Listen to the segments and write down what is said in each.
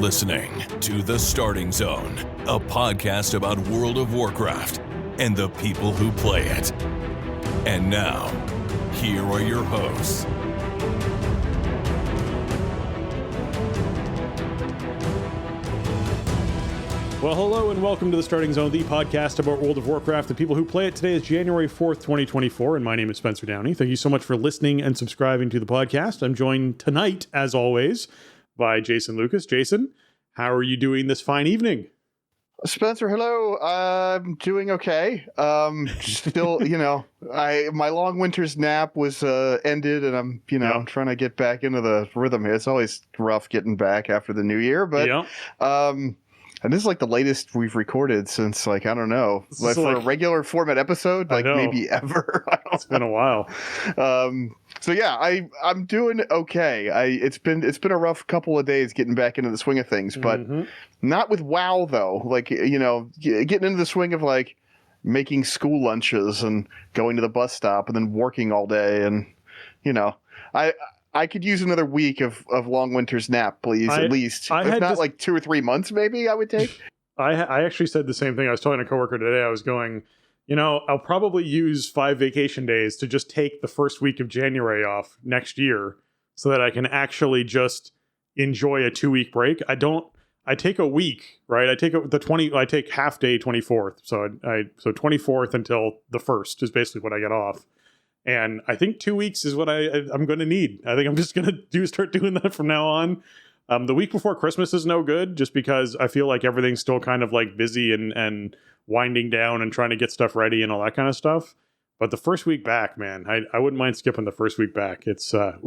listening to The Starting Zone, a podcast about World of Warcraft and the people who play it. And now, here are your hosts. Well, hello and welcome to The Starting Zone, the podcast about World of Warcraft and people who play it. Today is January 4th, 2024, and my name is Spencer Downey. Thank you so much for listening and subscribing to the podcast. I'm joined tonight, as always, by Jason Lucas. Jason, how are you doing this fine evening? Spencer, hello. I'm doing okay. Still, my long winter's nap was ended, and I'm, trying to get back into the rhythm here. It's always rough getting back after the new year, but and this is like the latest we've recorded since, I don't know, for a regular format episode, maybe ever. It's been a while. So yeah, I'm doing okay. It's been a rough couple of days getting back into the swing of things, but not with WoW though. Getting into the swing of making school lunches and going to the bus stop and then working all day, and I could use another week of long winter's nap, please, at least. If not 2 or 3 months, maybe I would take. I actually said the same thing. I was telling a coworker today, I was going, I'll probably use 5 vacation days to just take the first week of January off next year so that I can actually just enjoy a 2-week break. I take a week, right? I take half day 24th. So 24th until the 1st is basically what I get off. And I think 2 weeks is what I'm going to need. I think I'm just going to start doing that from now on. The week before Christmas is no good, just because I feel like everything's still kind of busy and winding down and trying to get stuff ready and all that kind of stuff. But the first week back, man, I wouldn't mind skipping the first week back. It's a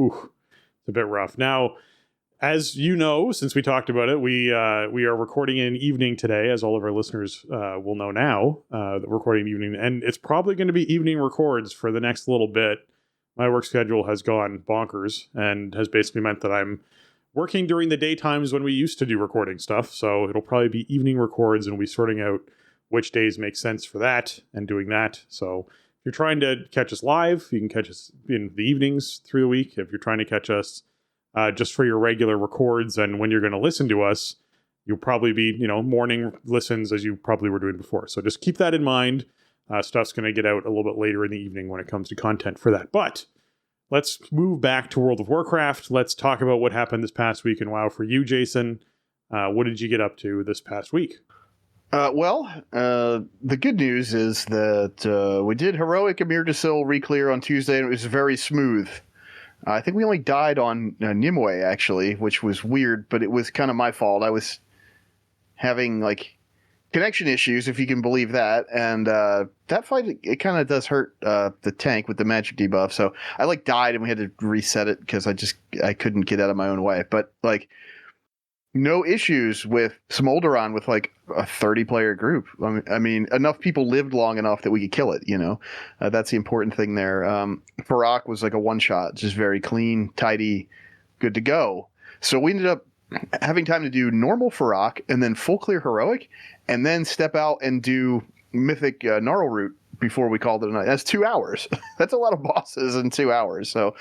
bit rough. Now, as you know, since we talked about it, we are recording in evening today, as all of our listeners will know now, that we're recording evening. And it's probably going to be evening records for the next little bit. My work schedule has gone bonkers and has basically meant that I'm working during the daytimes when we used to do recording stuff. So it'll probably be evening records, and we'll be sorting out which days make sense for that and doing that. So if you're trying to catch us live, you can catch us in the evenings through the week. If you're trying to catch us just for your regular records and when you're going to listen to us, you'll probably be, morning listens as you probably were doing before. So just keep that in mind. Stuff's going to get out a little bit later in the evening when it comes to content for that. But let's move back to World of Warcraft. Let's talk about what happened this past week in WoW for you, Jason. What did you get up to this past week? The good news is that we did heroic Amir Desil reclear on Tuesday, and it was very smooth. I think we only died on Nimue, actually, which was weird, but it was kind of my fault. I was having, connection issues, if you can believe that, and that fight, it kind of does hurt the tank with the magic debuff, so I, died, and we had to reset it because I couldn't get out of my own way. But, no issues with Smolderon with, a 30-player group. I mean, enough people lived long enough that we could kill it, That's the important thing there. Farak was a one-shot, just very clean, tidy, good to go. So we ended up having time to do normal Farak and then full clear heroic, and then step out and do mythic Gnarl Root before we called it a night. That's 2 hours. That's a lot of bosses in 2 hours. So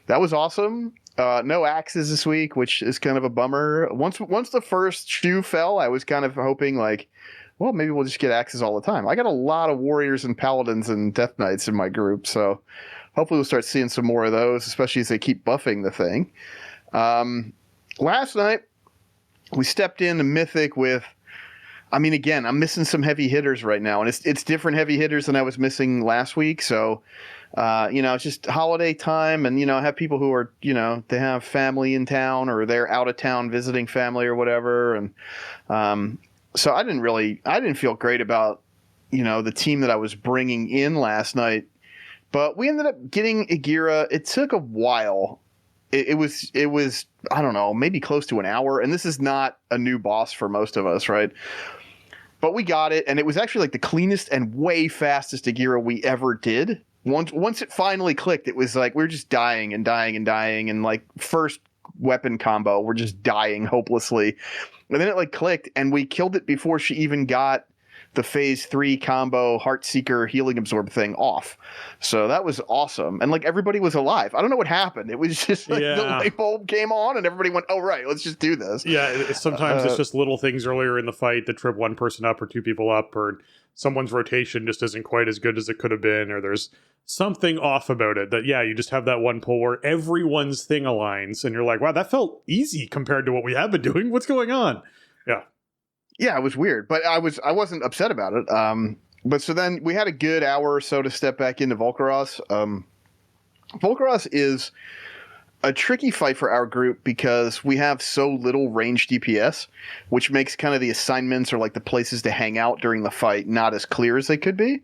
that was awesome. No axes this week, which is kind of a bummer. Once the first shoe fell, I was kind of hoping maybe we'll just get axes all the time. I got a lot of warriors and paladins and death knights in my group, so hopefully we'll start seeing some more of those, especially as they keep buffing the thing. Last night we stepped into mythic with, again, I'm missing some heavy hitters right now, and it's different heavy hitters than I was missing last week. So it's just holiday time, and, I have people who are, they have family in town or they're out of town visiting family or whatever. And so I didn't feel great about, the team that I was bringing in last night. But we ended up getting Agira. It took a while. It was, I don't know, maybe close to an hour. And this is not a new boss for most of us, right? But we got it, and it was actually the cleanest and way fastest Agira we ever did. Once it finally clicked, it was we were just dying and dying and dying, and first weapon combo, we're just dying hopelessly. And then it clicked, and we killed it before she even got the phase 3 combo Heartseeker Healing Absorb thing off. So that was awesome. And like everybody was alive. I don't know what happened. It was just like the light bulb came on and everybody went, oh, right, let's just do this. Yeah, sometimes it's just little things earlier in the fight that trip one person up or two people up, or someone's rotation just isn't quite as good as it could have been, or there's something off about it that, you just have that one pull where everyone's thing aligns and you're like, wow, that felt easy compared to what we have been doing. What's going on? Yeah, it was weird, but I wasn't upset about it. But so then we had a good hour or so to step back into Volcaros. Volcaros is a tricky fight for our group because we have so little range DPS, which makes kind of the assignments or like the places to hang out during the fight not as clear as they could be.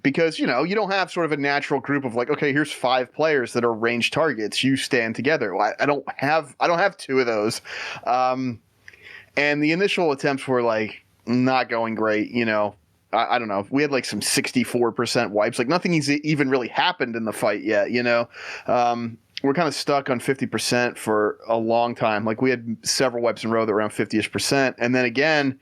Because, you don't have sort of a natural group of like, okay, here's 5 players that are range targets. You stand together. Well, I don't have 2 of those. And the initial attempts were like not going great. I don't know. We had like some 64% wipes. Like nothing even really happened in the fight yet. We're kind of stuck on 50% for a long time. Like we had several wipes in a row that were around 50ish%. And then again,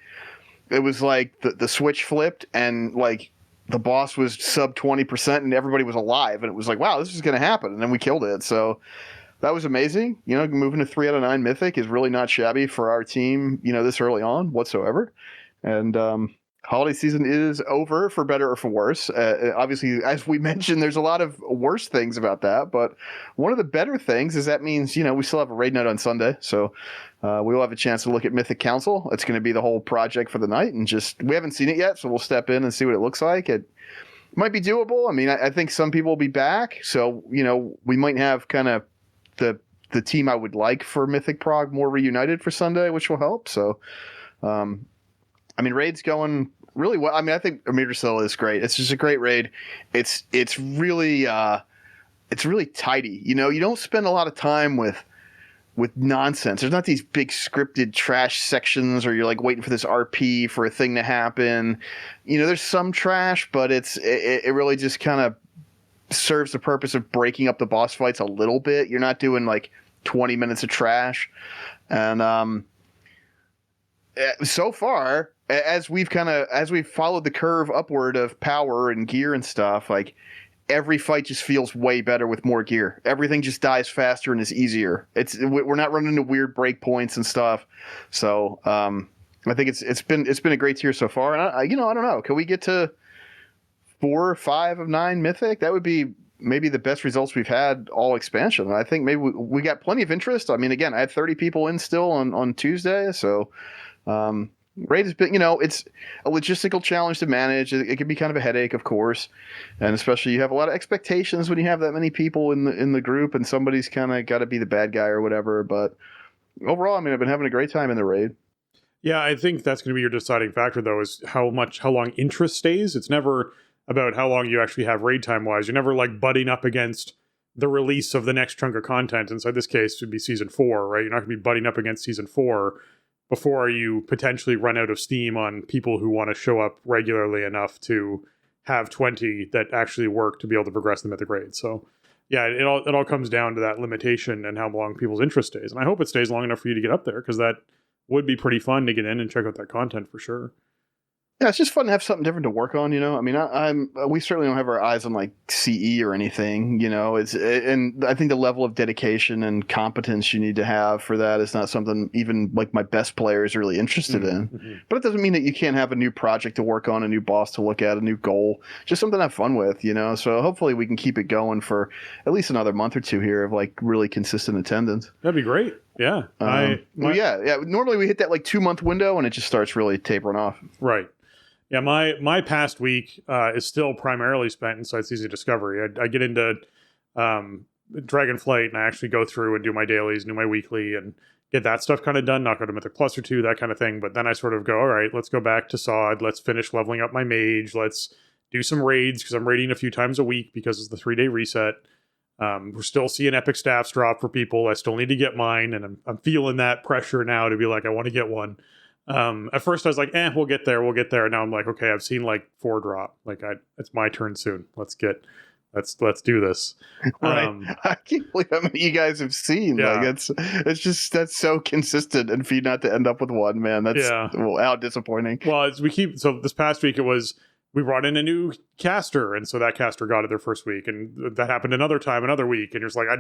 it was like the switch flipped and like the boss was sub 20% and everybody was alive. And it was like, wow, this is going to happen. And then we killed it. So that was amazing. Moving to 3 out of 9 Mythic is really not shabby for our team, this early on whatsoever. And holiday season is over, for better or for worse. Obviously, as we mentioned, there's a lot of worse things about that. But one of the better things is that means, we still have a raid night on Sunday. So we will have a chance to look at Mythic Council. It's going to be the whole project for the night. And we haven't seen it yet, so we'll step in and see what it looks like. It might be doable. I mean, I think some people will be back. So, we might have kind of the team I would like for Mythic Prog more reunited for Sunday, which will help. So, raid's going really well. I think Amir is great. It's just a great raid. It's really tidy. You don't spend a lot of time with nonsense. There's not these big scripted trash sections or you're like waiting for this RP for a thing to happen. There's some trash, but it really just kind of serves the purpose of breaking up the boss fights a little bit. You're not doing like 20 minutes of trash. And so far, as we've followed the curve upward of power and gear and stuff, like every fight just feels way better with more gear. Everything just dies faster and is easier. We're not running into weird breakpoints and stuff. So I think it's been a great tier so far. And I don't know. Can we get to 4 or 5 of 9 Mythic? That would be maybe the best results we've had all expansion. I think maybe we got plenty of interest. I mean, again, I had 30 people in still on Tuesday. So raid has been, it's a logistical challenge to manage. It can be kind of a headache, of course. And especially you have a lot of expectations when you have that many people in the group and somebody's kind of got to be the bad guy or whatever. But overall, I've been having a great time in the raid. Yeah, I think that's going to be your deciding factor, though, is how long interest stays. It's never about how long you actually have raid time wise. You're never like butting up against the release of the next chunk of content. Inside this case, it would be season 4, right? You're not going to be butting up against season 4 before you potentially run out of steam on people who want to show up regularly enough to have 20 that actually work to be able to progress the Mythic raid. So yeah, it all comes down to that limitation and how long people's interest stays. And I hope it stays long enough for you to get up there, because that would be pretty fun to get in and check out that content for sure. Yeah, it's just fun to have something different to work on, I mean, we certainly don't have our eyes on like CE or anything, and I think the level of dedication and competence you need to have for that is not something even like my best players are really interested in. But it doesn't mean that you can't have a new project to work on, a new boss to look at, a new goal, just something to have fun with, So hopefully we can keep it going for at least another month or 2 here of like really consistent attendance. That'd be great. Yeah. Normally we hit that like 2-month window and it just starts really tapering off. Right. Yeah, my past week is still primarily spent inside Season Discovery. I get into Dragonflight and I actually go through and do my dailies, do my weekly, and get that stuff kind of done, knock out a Mythic Plus or 2, that kind of thing. But then I sort of go, all right, let's go back to Sod, let's finish leveling up my mage, let's do some raids, because I'm raiding a few times a week because it's the 3-day reset. We're still seeing epic staffs drop for people. I still need to get mine, and I'm feeling that pressure now to be like, I want to get one. At first I was like, we'll get there. Now I'm like, okay, I've seen like 4 drop. Like it's my turn soon. Let's get let's do this. Right. I can't believe how many you guys have seen. Yeah. Like that's so consistent, and for you not to end up with one, man, that's how disappointing. Well, so this past week we brought in a new caster, and so that caster got it their first week, and that happened another week, and you're just like, I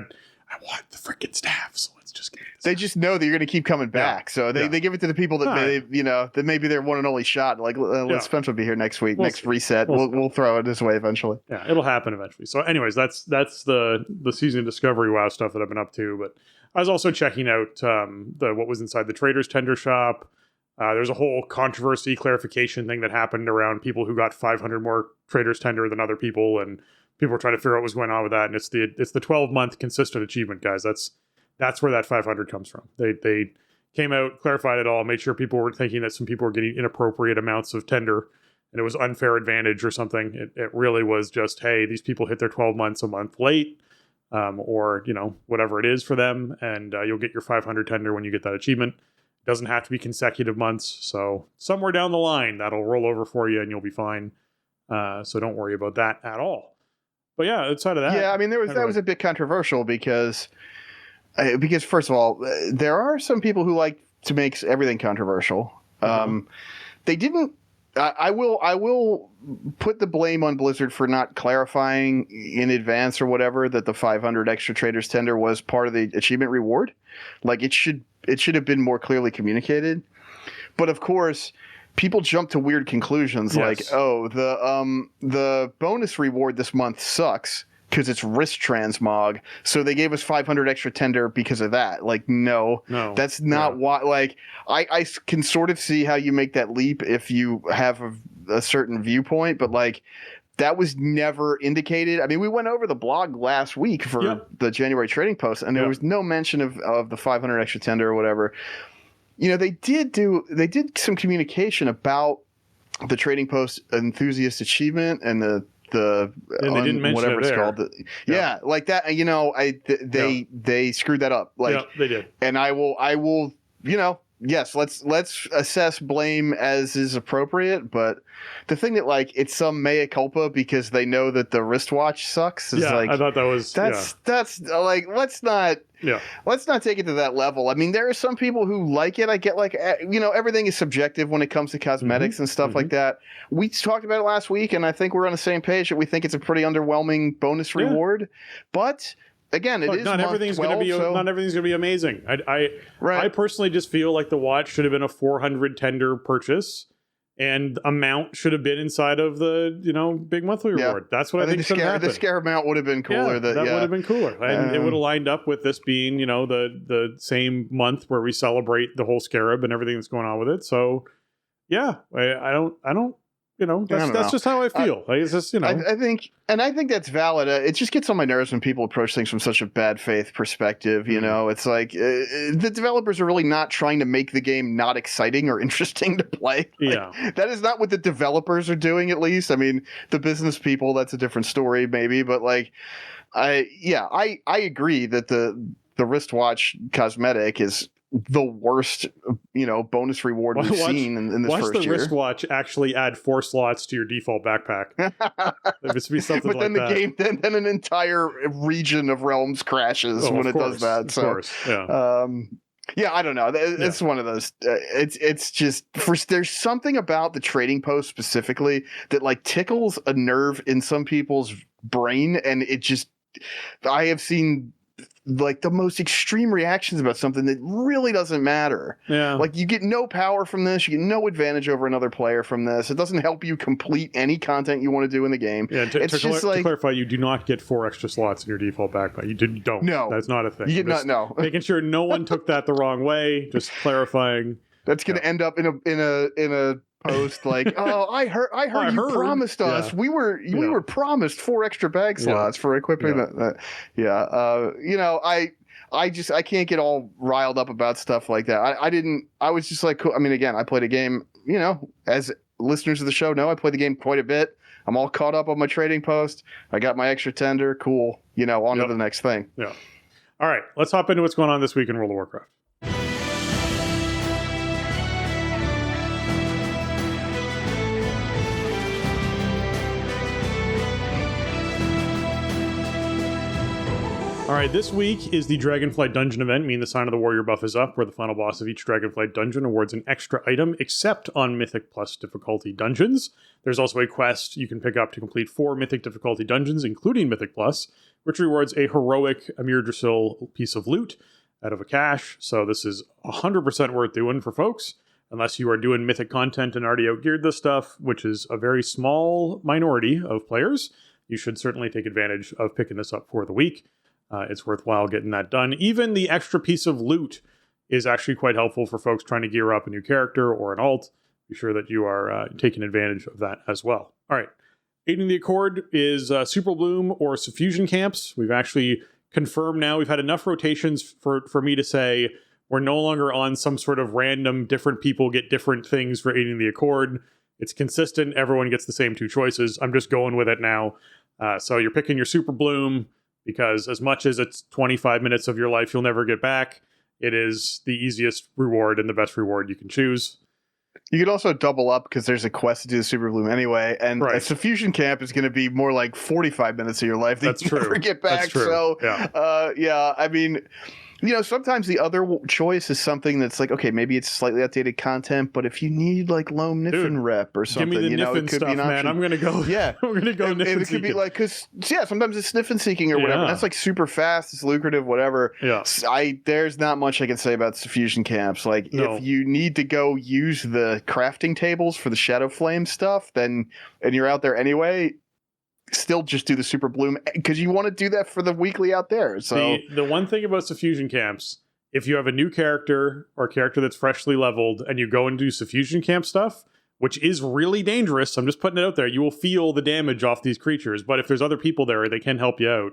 want the freaking staff, so let's just get it. They just know that you're going to keep coming back, so they give it to the people that that maybe their one and only shot. Like, let Spencer be here next week, next reset. We'll throw it this way eventually. Yeah, it'll happen eventually. So, anyways, that's the season discovery WoW stuff that I've been up to. But I was also checking out what was inside the Traders Tender shop. There's a whole controversy clarification thing that happened around people who got 500 more Traders Tender than other people, and people were trying to figure out what was going on with that. And it's the 12-month consistent achievement, guys. That's where that 500 comes from. They came out, clarified it all, made sure people weren't thinking that some people were getting inappropriate amounts of tender, and it was unfair advantage or something. It really was just, hey, these people hit their 12 months a month late, or whatever it is for them, and you'll get your 500 tender when you get that achievement. Doesn't have to be consecutive months, so somewhere down the line that'll roll over for you and you'll be fine. So don't worry about that at all. But yeah, outside of that, I mean, that was a bit controversial because first of all, there are some people who like to make everything controversial. They didn't. I will put the blame on Blizzard for not clarifying in advance or whatever that the 500 extra Traders Tender was part of the achievement reward. Like it should have been more clearly communicated. But of course, people jump to weird conclusions like, oh, the bonus reward this month sucks because it's wrist transmog, so they gave us 500 extra tender because of that. Like, no, that's not why. Like, I can sort of see how you make that leap if you have a certain viewpoint, but like, that was never indicated. I mean, we went over the blog last week for the January trading post, and there was no mention of the 500 extra tender or whatever. They did some communication about the trading post enthusiast achievement and the and they didn't mention whatever it's called. Like that. They screwed that up. Like they did. And I will. Yes, let's assess blame as is appropriate, but the thing that like it's some mea culpa because they know that the wristwatch sucks is like, I thought that was that's like let's not take it to that level. I mean, there are some people who like it. I get like everything is subjective when it comes to cosmetics and stuff like that. We talked about it last week, and I think we're on the same page that we think it's a pretty underwhelming bonus reward, but. Again, not everything's going to be amazing. I personally just feel like the watch should have been a 400 tender purchase, and amount should have been inside of the big monthly reward. That's what I think should happen. The scare amount would have been cooler. That would have been cooler, and it would have lined up with this being the same month where we celebrate the whole scarab and everything that's going on with it. So I don't. That's just how I feel. It's just, I think that's valid. It just gets on my nerves when people approach things from such a bad faith perspective. It's like the developers are really not trying to make the game not exciting or interesting to play. That is not what the developers are doing. At least, I mean, the business people, that's a different story, maybe. But like, I agree that the wristwatch cosmetic is the worst, bonus reward we've seen in this first year. Watch the wristwatch actually add 4 slots to your default backpack. There must be something but then like the that. then an entire region of realms crashes when it does that. So, of course, yeah. I don't know. It's one of those. It's just there's something about the trading post specifically that like tickles a nerve in some people's brain, and it just I have seen. Like the most extreme reactions about something that really doesn't matter. Yeah. Like you get no power from this. You get no advantage over another player from this. It doesn't help you complete any content you want to do in the game. Yeah. To clarify, you do not get 4 extra slots in your default backpack. You don't. No. That's not a thing. You get no. Making sure no one took that the wrong way. Just clarifying. That's going to end up in a post like, oh, I heard you promised us. We were promised 4 extra bag slots for equipping that. I can't get all riled up about stuff like that. I was just like, cool. I mean, again, I played a game, as listeners of the show know, I played the game quite a bit. I'm all caught up on my trading post. I got my extra tender. Cool. On to the next thing. Yeah. All right. Let's hop into what's going on this week in World of Warcraft. right, this week is the Dragonflight Dungeon event, meaning the Sign of the Warrior buff is up, where the final boss of each Dragonflight Dungeon awards an extra item, except on Mythic Plus difficulty dungeons. There's also a quest you can pick up to complete 4 Mythic difficulty dungeons, including Mythic Plus, which rewards a heroic Amir Drasil piece of loot out of a cache. So this is 100% worth doing for folks, unless you are doing Mythic content and already outgeared this stuff, which is a very small minority of players. You should certainly take advantage of picking this up for the week. It's worthwhile getting that done. Even the extra piece of loot is actually quite helpful for folks trying to gear up a new character or an alt. Be sure that you are taking advantage of that as well. All right. Aiding the Accord is Super Bloom or Suffusion Camps. We've actually confirmed now. We've had enough rotations for me to say we're no longer on some sort of random different people get different things for Aiding the Accord. It's consistent. Everyone gets the same 2 choices. I'm just going with it now. So you're picking your Super Bloom, because as much as it's 25 minutes of your life you'll never get back, it is the easiest reward and the best reward you can choose. You could also double up because there's a quest to do the Super Bloom anyway, and a Suffusion Camp is going to be more like 45 minutes of your life that you never get back. That's true. So, I mean, sometimes the other choice is something that's like, okay, maybe it's slightly outdated content, but if you need like Loam Niffin rep or something, give me the it could stuff, be an option. man. I'm gonna go. Yeah, I'm gonna go. It could be like, because sometimes it's sniffing seeking or whatever. That's like super fast, it's lucrative, whatever. Yeah, there's not much I can say about Suffusion Camps. Like, if you need to go use the crafting tables for the Shadow Flame stuff, and you're out there anyway, still just do the Super Bloom because you want to do that for the weekly out there. So the one thing about Suffusion Camps, if you have a new character or a character that's freshly leveled and you go and do Suffusion Camp stuff, which is really dangerous, I'm just putting it out there, you will feel the damage off these creatures. But if there's other people there, they can help you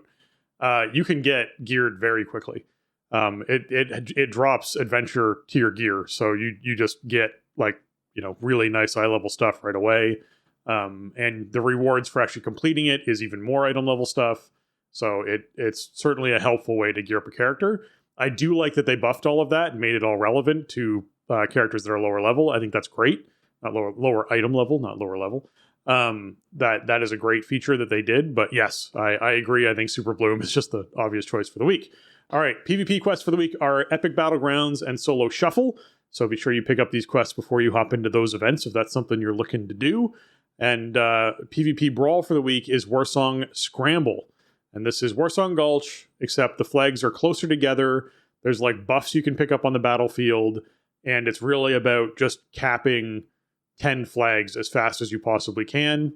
out. You can get geared very quickly. It drops adventure to your gear, so you just get really nice high level stuff right away. And the rewards for actually completing it is even more item level stuff. So it's certainly a helpful way to gear up a character. I do like that they buffed all of that and made it all relevant to characters that are lower level. I think that's great. Not lower item level, not lower level. That is a great feature that they did. But yes, I agree. I think Super Bloom is just the obvious choice for the week. All right, PvP quests for the week are Epic Battlegrounds and Solo Shuffle. So be sure you pick up these quests before you hop into those events if that's something you're looking to do. And PvP Brawl for the week is Warsong Scramble. And this is Warsong Gulch, except the flags are closer together. There's like buffs you can pick up on the battlefield. And it's really about just capping 10 flags as fast as you possibly can.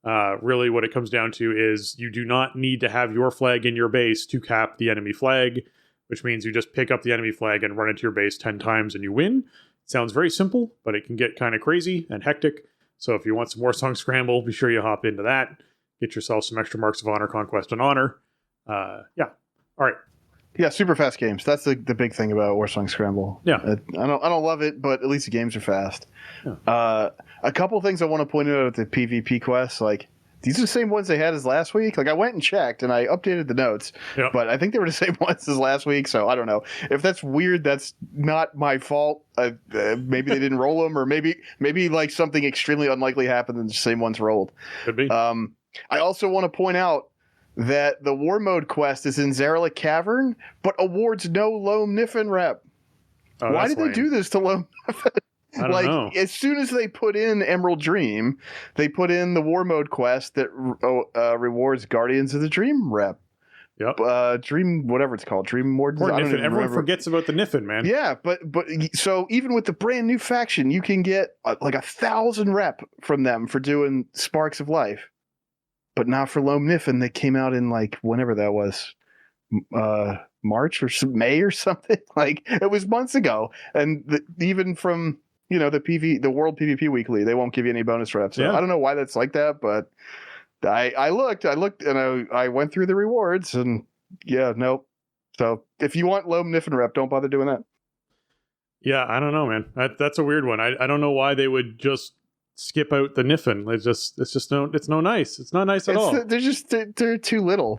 Really what it comes down to is you do not need to have your flag in your base to cap the enemy flag, which means you just pick up the enemy flag and run into your base 10 times and you win. It sounds very simple, but it can get kind of crazy and hectic. So if you want some Warsong Scramble, be sure you hop into that. Get yourself some extra marks of honor, conquest, and honor. All right. Yeah, super fast games. That's the big thing about Warsong Scramble. Yeah. I don't love it, but at least the games are fast. Yeah. A couple things I want to point out at the PvP quests, like these are the same ones they had as last week. Like I went and checked and I updated the notes, but I think they were the same ones as last week. So I don't know if that's weird. That's not my fault. Maybe they didn't roll them, or maybe like something extremely unlikely happened and the same ones rolled. Could be. I also want to point out that the War Mode quest is in Zaralik Cavern, but awards no Loam Niffin rep. Oh, why did they do this to Loam Niffin? I don't know. As soon as they put in Emerald Dream, they put in the War Mode quest that rewards Guardians of the Dream rep. Yep. Dream, whatever it's called, Dream Wardens. Everyone forgets about the Niffin, man. Yeah, but so even with the brand new faction, you can get like 1,000 rep from them for doing Sparks of Life, but not for Loam Niffin. That came out in like whenever that was, March or May or something. Like it was months ago, and even from the World PvP Weekly, they won't give you any bonus reps. So I don't know why that's like that, but I looked and I went through the rewards and nope. So if you want Loam Niffin rep, don't bother doing that. Yeah, I don't know, man. That's a weird one. I don't know why they would just skip out the Niffin. It's no nice. It's not nice at all. They're too little.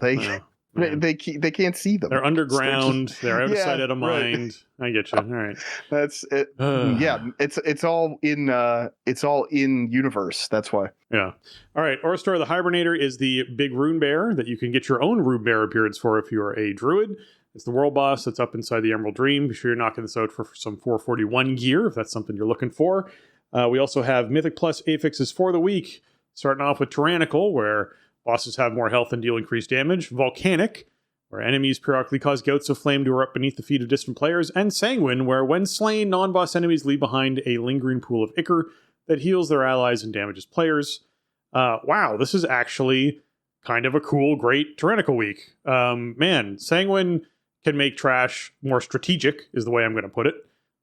They can't see them. They're underground. They're out of sight, out of mind. Right. I get you. All right. That's it. Yeah, it's all in universe. That's why. Yeah. All right. Orstor the Hibernator is the big rune bear that you can get your own rune bear appearance for if you are a druid. It's the world boss that's up inside the Emerald Dream. Be sure you're knocking this out for some 441 gear if that's something you're looking for. We also have Mythic Plus affixes for the week, starting off with Tyrannical, where bosses have more health and deal increased damage. Volcanic, where enemies periodically cause gouts of flame to erupt beneath the feet of distant players. And Sanguine, where when slain, non-boss enemies leave behind a lingering pool of ichor that heals their allies and damages players. Wow, this is actually kind of a cool, great Tyrannical week. Man, Sanguine can make trash more strategic, is the way I'm going to put it,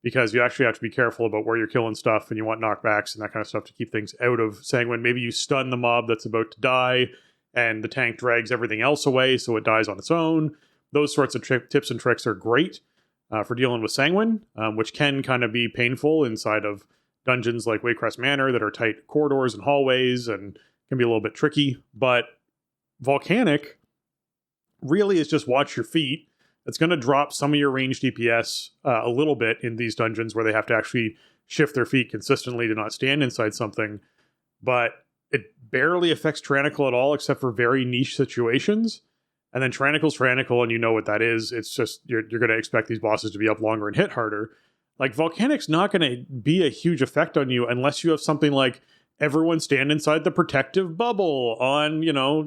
because you actually have to be careful about where you're killing stuff, and you want knockbacks and that kind of stuff to keep things out of Sanguine. Maybe you stun the mob that's about to die, and the tank drags everything else away, so it dies on its own. Those sorts of tips and tricks are great for dealing with Sanguine, which can kind of be painful inside of dungeons like Warcraft Manor that are tight corridors and hallways and can be a little bit tricky. But Volcanic really is just watch your feet. It's going to drop some of your ranged DPS a little bit in these dungeons where they have to actually shift their feet consistently to not stand inside something. But it barely affects Tyrannical at all, except for very niche situations. And then Tyrannical's Tyrannical, and you know what that is. It's just, you're going to expect these bosses to be up longer and hit harder. Like, Volcanic's not going to be a huge effect on you unless you have something like everyone stand inside the protective bubble on,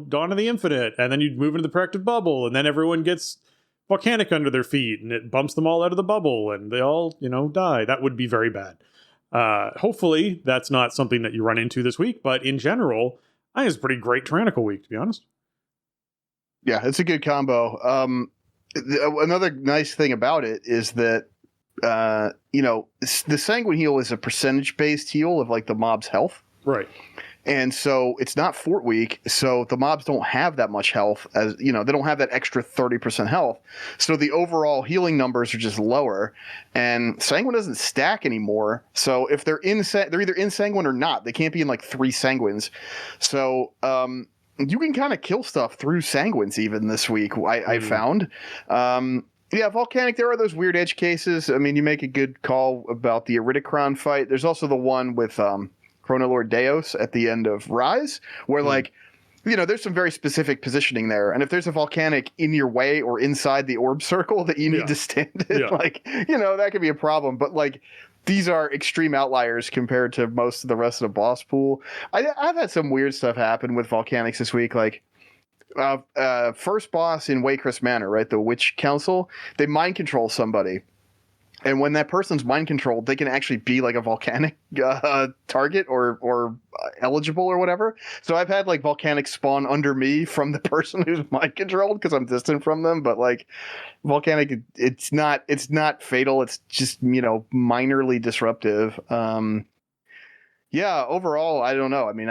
Dawn of the Infinite. And then you move into the protective bubble, and then everyone gets Volcanic under their feet, and it bumps them all out of the bubble, and they all, die. That would be very bad. Hopefully, that's not something that you run into this week, but in general, I think it's a pretty great Tyrannical week, to be honest. Yeah, it's a good combo. Another nice thing about it is that, the Sanguine heal is a percentage-based heal of, like, the mob's health. Right. And so it's not Fort Week, so the mobs don't have that much health, as they don't have that extra 30% health. So the overall healing numbers are just lower, and Sanguine doesn't stack anymore. So if they're either in Sanguine or not. They can't be in like 3 Sanguines. So you can kind of kill stuff through Sanguines even this week, I found. Yeah, Volcanic, there are those weird edge cases. I mean, you make a good call about the Iridicron fight. There's also the one with Chronolord Deus at the end of Rise, where there's some very specific positioning there. And if there's a Volcanic in your way or inside the orb circle that you need to stand in, that could be a problem. But these are extreme outliers compared to most of the rest of the boss pool. I've had some weird stuff happen with Volcanics this week. First boss in Warcraft Manor, right? The Witch Council, they mind control somebody. And when that person's mind controlled, they can actually be like a Volcanic target or eligible or whatever. So I've had Volcanic spawn under me from the person who's mind controlled because I'm distant from them. But Volcanic, it's not fatal. It's just minorly disruptive. Yeah, overall, I don't know. I mean,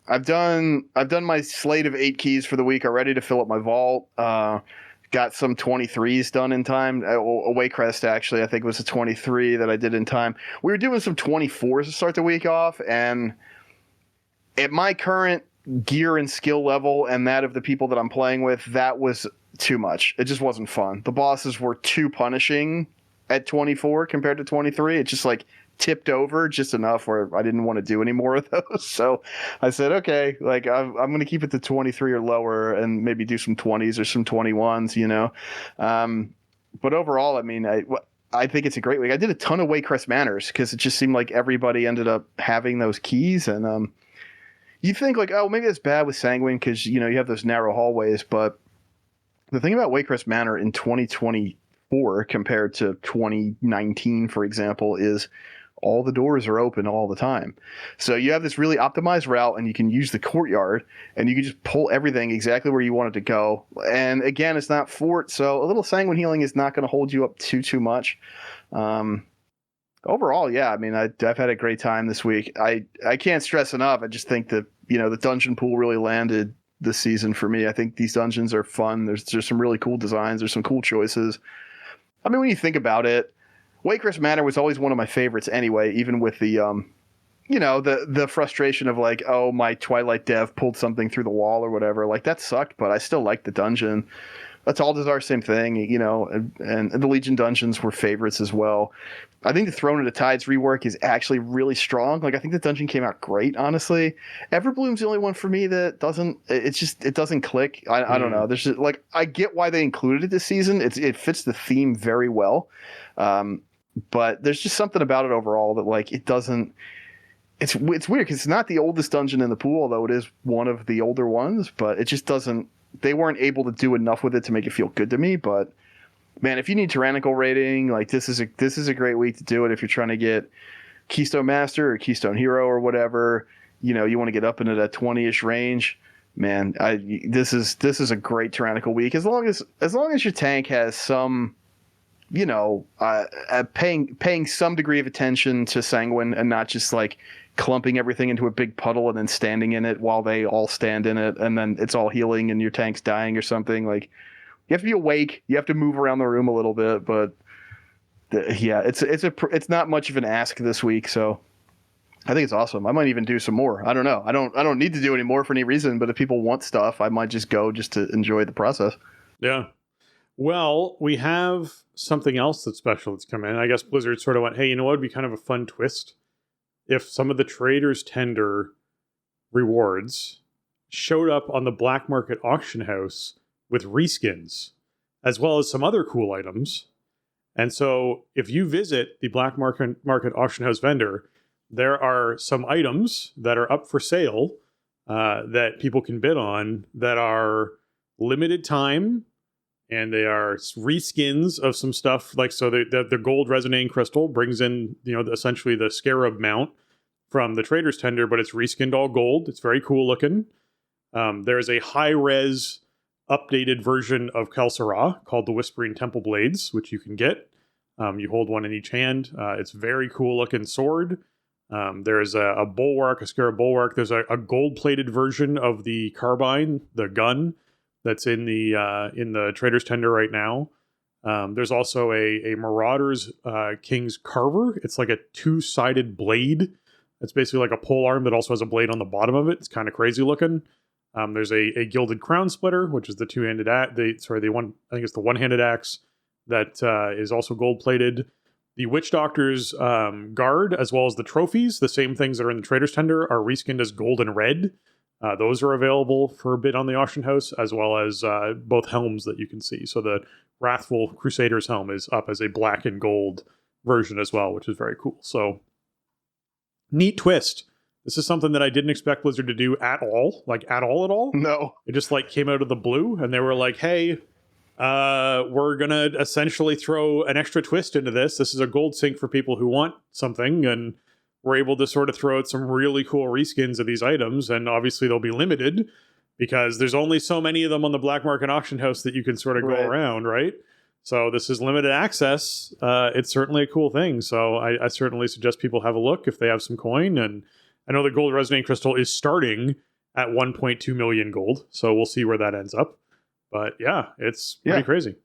I've done my slate of 8 keys for the week already to fill up my vault. Got some 23s done in time. Waycrest, actually, I think it was a 23 that I did in time. We were doing some 24s to start the week off, and at my current gear and skill level and that of the people that I'm playing with, that was too much. It just wasn't fun. The bosses were too punishing at 24 compared to 23. It just tipped over just enough where I didn't want to do any more of those. So I said, okay, I'm going to keep it to 23 or lower and maybe do some 20s or some 21s, But overall, I mean, I think it's a great week. I did a ton of Warcraft Manors because it just seemed like everybody ended up having those keys. And you think oh, maybe it's bad with Sanguine because, you have those narrow hallways. But the thing about Warcraft Manor in 2024 compared to 2019, for example, is all the doors are open all the time. So you have this really optimized route, and you can use the courtyard, and you can just pull everything exactly where you want it to go. And again, it's not fort, so a little Sanguine healing is not going to hold you up too much. Overall, yeah, I mean, I've had a great time this week. I can't stress enough. I just think that, the dungeon pool really landed this season for me. I think these dungeons are fun. There's some really cool designs. There's some cool choices. I mean, when you think about it, Warcraft Manor was always one of my favorites anyway, even with the the frustration of like, oh, my Twilight dev pulled something through the wall or whatever. Like, that sucked, but I still liked the dungeon. That's all does our same thing, and the Legion dungeons were favorites as well. I think the Throne of the Tides rework is actually really strong. Like, I think the dungeon came out great, honestly. Everbloom's the only one for me that it doesn't click. I don't know. There's just, like, I get why they included it this season. It fits the theme very well. But there's just something about it overall that, like, it doesn't. It's weird because it's not the oldest dungeon in the pool, although it is one of the older ones. But it just doesn't. They weren't able to do enough with it to make it feel good to me. But man, if you need tyrannical rating, like, this is a great week to do it. If you're trying to get Keystone Master or Keystone Hero or whatever, you want to get up into that 20-ish range. Man, this is a great tyrannical week as long as your tank has some. Paying some degree of attention to Sanguine and not just like clumping everything into a big puddle and then standing in it while they all stand in it and then it's all healing and your tank's dying or something. Like, you have to be awake. You have to move around the room a little bit, but it's not much of an ask this week. So I think it's awesome. I might even do some more. I don't know. I don't need to do any more for any reason, but if people want stuff, I might just go just to enjoy the process. Yeah. Well, we have something else that's special that's come in. I guess Blizzard sort of went, hey, you know what would be kind of a fun twist? If some of the Traders' Tender rewards showed up on the black market auction house with reskins, as well as some other cool items. And so if you visit the black market auction house vendor, there are some items that are up for sale that people can bid on that are limited time. And they are reskins of some stuff. Like, so the gold resonating crystal brings in, essentially the scarab mount from the Trader's Tender, but it's reskinned all gold. It's very cool looking. There's a high-res updated version of Kel'Sara called the Whispering Temple Blades, which you can get. You hold one in each hand. It's very cool looking sword. There's a bulwark, a scarab bulwark. There's a gold-plated version of the carbine, the gun, that's in the Trader's Tender right now. There's also a Marauder's King's Carver. It's like a two-sided blade. It's basically like a pole arm that also has a blade on the bottom of it. It's kind of crazy looking. There's a Gilded Crown Splitter, which is the two-handed I think it's the one-handed axe that is also gold-plated. The Witch Doctor's Guard, as well as the trophies, the same things that are in the Trader's Tender, are reskinned as gold and red. Those are available for a bid on the auction house, as well as both helms that you can see. So the Wrathful Crusader's helm is up as a black and gold version as well, which is very cool. So, neat twist. This is something that I didn't expect Blizzard to do at all. Like, at all. No. It just, like, came out of the blue, and they were like, hey, we're going to essentially throw an extra twist into this. This is a gold sink for people who want something, and we're able to sort of throw out some really cool reskins of these items, and obviously they'll be limited because there's only so many of them on the black market auction house that you can sort of go around, right? So this is limited access. It's certainly a cool thing. So I certainly suggest people have a look if they have some coin. And I know the gold resonating crystal is starting at 1.2 million gold. So we'll see where that ends up. But yeah, it's pretty crazy.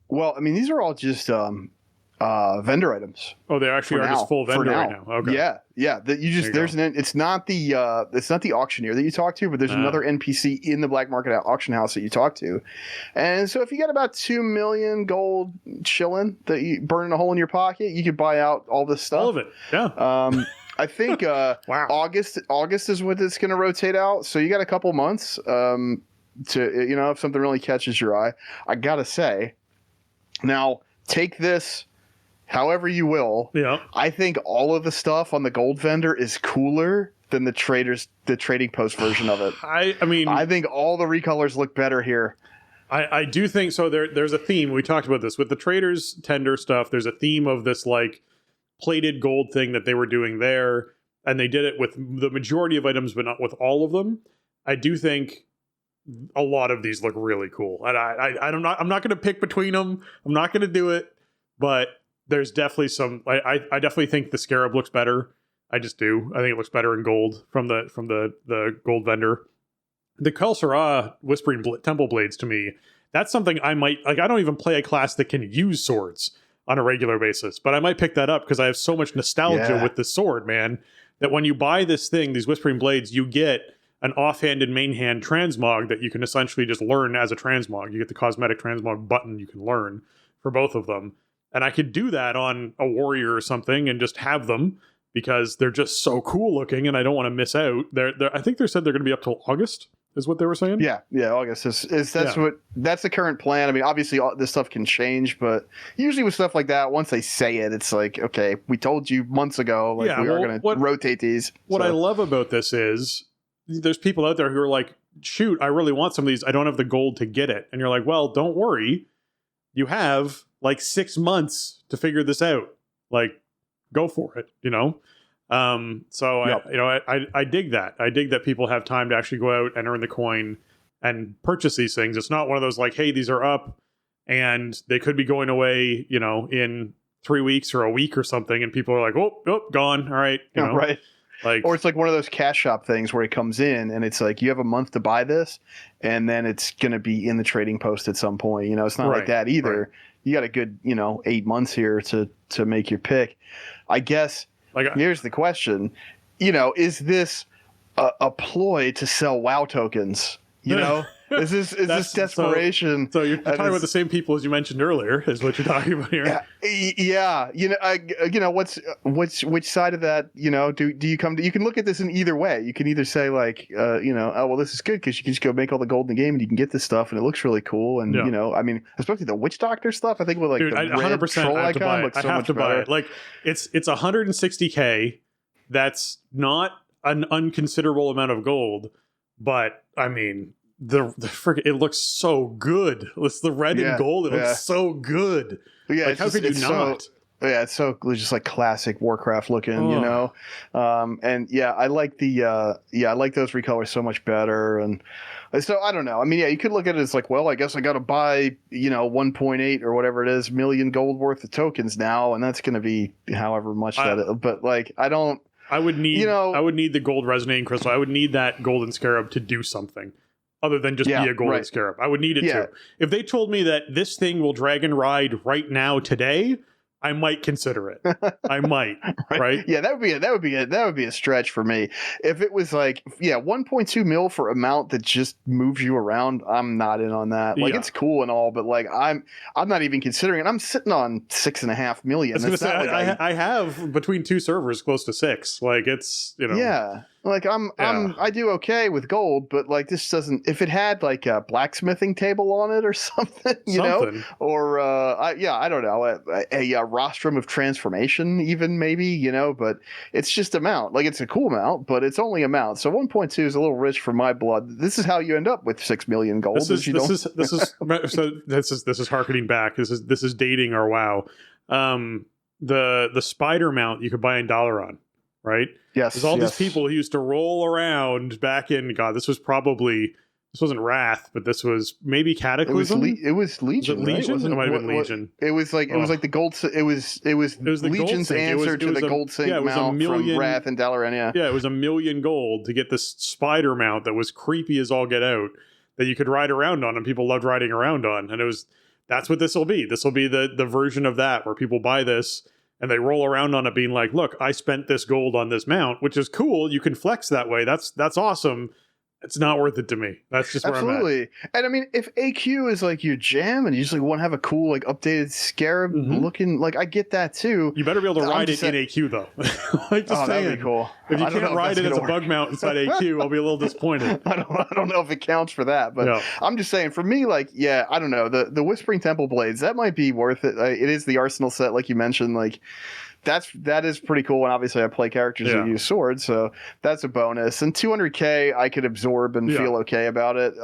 Well, I mean, these are all just vendor items. Oh, they actually are just full vendor right now. Okay. Yeah. It's not the auctioneer that you talk to, but there's another NPC in the black market auction house that you talk to. And so if you got about 2 million gold chilling that you burning a hole in your pocket, you could buy out all this stuff. All of it. Yeah. I think wow. August is when it's going to rotate out. So you got a couple months to if something really catches your eye. I gotta say, now take this however you will. Yeah. I think all of the stuff on the gold vendor is cooler than the trading post version of it. I mean, I think all the recolors look better here. I do think so. There's a theme. We talked about this with the Trader's Tender stuff. There's a theme of this like plated gold thing that they were doing there, and they did it with the majority of items, but not with all of them. I do think a lot of these look really cool, and I'm not going to pick between them. I'm not going to do it, but there's definitely some. I definitely think the Scarab looks better. I just do. I think it looks better in gold from the gold vendor. The Kel'Sara Whispering Temple Blades, to me, that's something I might like. I don't even play a class that can use swords. on a regular basis. But I might pick that up because I have so much nostalgia with the sword, man, that when you buy this thing, these Whispering Blades, you get an offhand and main hand transmog that you can essentially just learn as a transmog. You get the cosmetic transmog button you can learn for both of them. And I could do that on a warrior or something and just have them because they're just so cool looking and I don't want to miss out. I think they said they're going to be up till August. Is what they were saying? Yeah, August that's the current plan. I mean, obviously this stuff can change, but usually with stuff like that, once they say it, it's like, okay, we told you months ago, like we are going to rotate these. What I love about this is there's people out there who are like, shoot, I really want some of these. I don't have the gold to get it. And you're like, well, don't worry. You have like 6 months to figure this out. Like, go for it, you know? I dig that. I dig that people have time to actually go out and earn the coin and purchase these things. It's not one of those like, hey, these are up and they could be going away, you know, in 3 weeks or a week or something. And people are like, oh, gone. All right. You know, right. Like, or it's like one of those cash shop things where it comes in and it's like, you have a month to buy this and then it's going to be in the trading post at some point. You know, it's not like that either. Right. You got a good, 8 months here to make your pick. I guess. Here's the question, is this a ploy to sell WoW tokens? You know, is this desperation? So you're talking about the same people as you mentioned earlier, is what you're talking about here. Yeah. Which side of that? Do you come to? You can look at this in either way. You can either say like, oh well, this is good because you can just go make all the gold in the game and you can get this stuff and it looks really cool. And I mean, especially the Witch Doctor stuff. I think with like the 100% troll icon looks so much better. Like it's 160K. That's not an unconsiderable amount of gold, but I mean. It looks so good. It's the red and gold. It looks so good. Yeah, like, how could you not? It's so just like classic Warcraft looking, and I like I like those recolors so much better. And so I don't know. I mean, you could look at it as like, well, I guess I got to buy 1.8 or whatever it is million gold worth of tokens now, and that's going to be however much but like I don't. I would need the gold resonating crystal. I would need that golden scarab to do something. Other than just be a golden scarab. I would need it to. If they told me that this thing will dragon ride right now today, I might consider it. I might, right? Yeah, that would be a stretch for me. If it was like, 1.2 mil for a mount that just moves you around, I'm not in on that. Like it's cool and all, but like I'm not even considering it. I'm sitting on 6.5 million. I have between two servers close to 6. Like it's Yeah. Like I do okay with gold, but like this doesn't. If it had like a blacksmithing table on it or something, know, or I don't know, a rostrum of transformation, even maybe, But it's just a mount. Like it's a cool mount, but it's only a mount. So 1.2 is a little rich for my blood. This is how you end up with 6 million gold. This is harkening back. This is dating our WoW. The spider mount you could buy in Dalaran. Right? Yes. There's all these people who used to roll around back in, this wasn't Wrath, but this was maybe Cataclysm. It was Legion. Was it Legion? Right? It might have been Legion. It was like the gold. It was Legion's answer to the gold sync mount from Wrath and Dalaran. Yeah, it was 1 million gold to get this spider mount that was creepy as all get out that you could ride around on, and people loved riding around on. And that's what this will be. This will be the version of that where people buy this. And they roll around on it being like, look, I spent this gold on this mount, which is cool. You can flex that way. That's awesome. It's not worth it to me. That's just where Absolutely. I'm at. And I mean, if AQ is like your jam and you just like want to have a cool, like updated scarab looking, like I get that too. You better be able to ride it in AQ though. Like just saying. That'd be cool. If you can't ride it as a bug mount inside AQ, I'll be a little disappointed. I don't know if it counts for that, but I'm just saying for me, like, I don't know. The Whispering Temple Blades, that might be worth it. It is the Arsenal set, like you mentioned, like, that is pretty cool, and obviously I play characters that use swords, so that's a bonus. And 200K I could absorb and feel okay about it.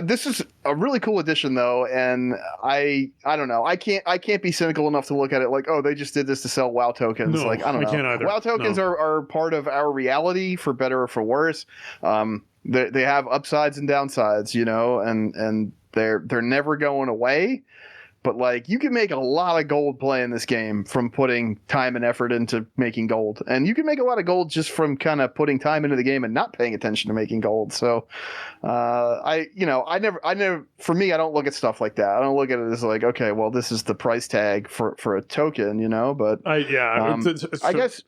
This is a really cool addition though, and I don't know. I can't be cynical enough to look at it like, oh, they just did this to sell WoW tokens. No, like I don't know. Can't either. WoW tokens are part of our reality for better or for worse. They have upsides and downsides, and they're never going away. but like you can make a lot of gold playing this game from putting time and effort into making gold, and you can make a lot of gold just from kind of putting time into the game and not paying attention to making gold. So I never for me, I don't look at stuff like that. I don't look at it as like, okay, well, this is the price tag for a token, but I guess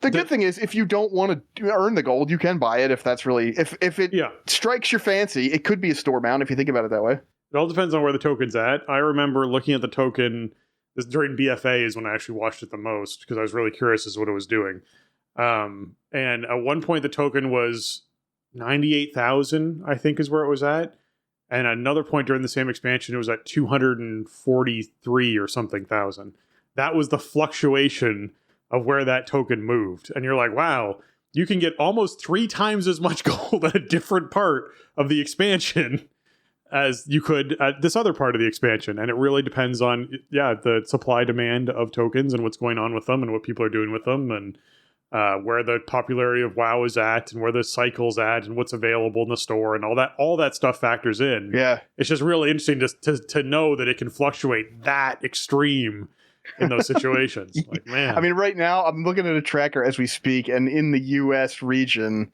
the good thing is if you don't want to earn the gold, you can buy it if that's really if it strikes your fancy. It could be a store mount if you think about it that way. It all depends on where the token's at. I remember looking at the token during BFA is when I actually watched it the most because I was really curious as to what it was doing. And at one point the token was 98,000, I think is where it was at. And at another point during the same expansion, it was at 243 or something thousand. That was the fluctuation of where that token moved. And you're like, wow, you can get almost 3 times as much gold at a different part of the expansion as you could at this other part of the expansion. And it really depends on, the supply demand of tokens and what's going on with them and what people are doing with them and where the popularity of WoW is at and where the cycle's at and what's available in the store and all that stuff factors in. Yeah. It's just really interesting to know that it can fluctuate that extreme in those situations. Like, man. I mean, right now I'm looking at a tracker as we speak, and in the U.S. region,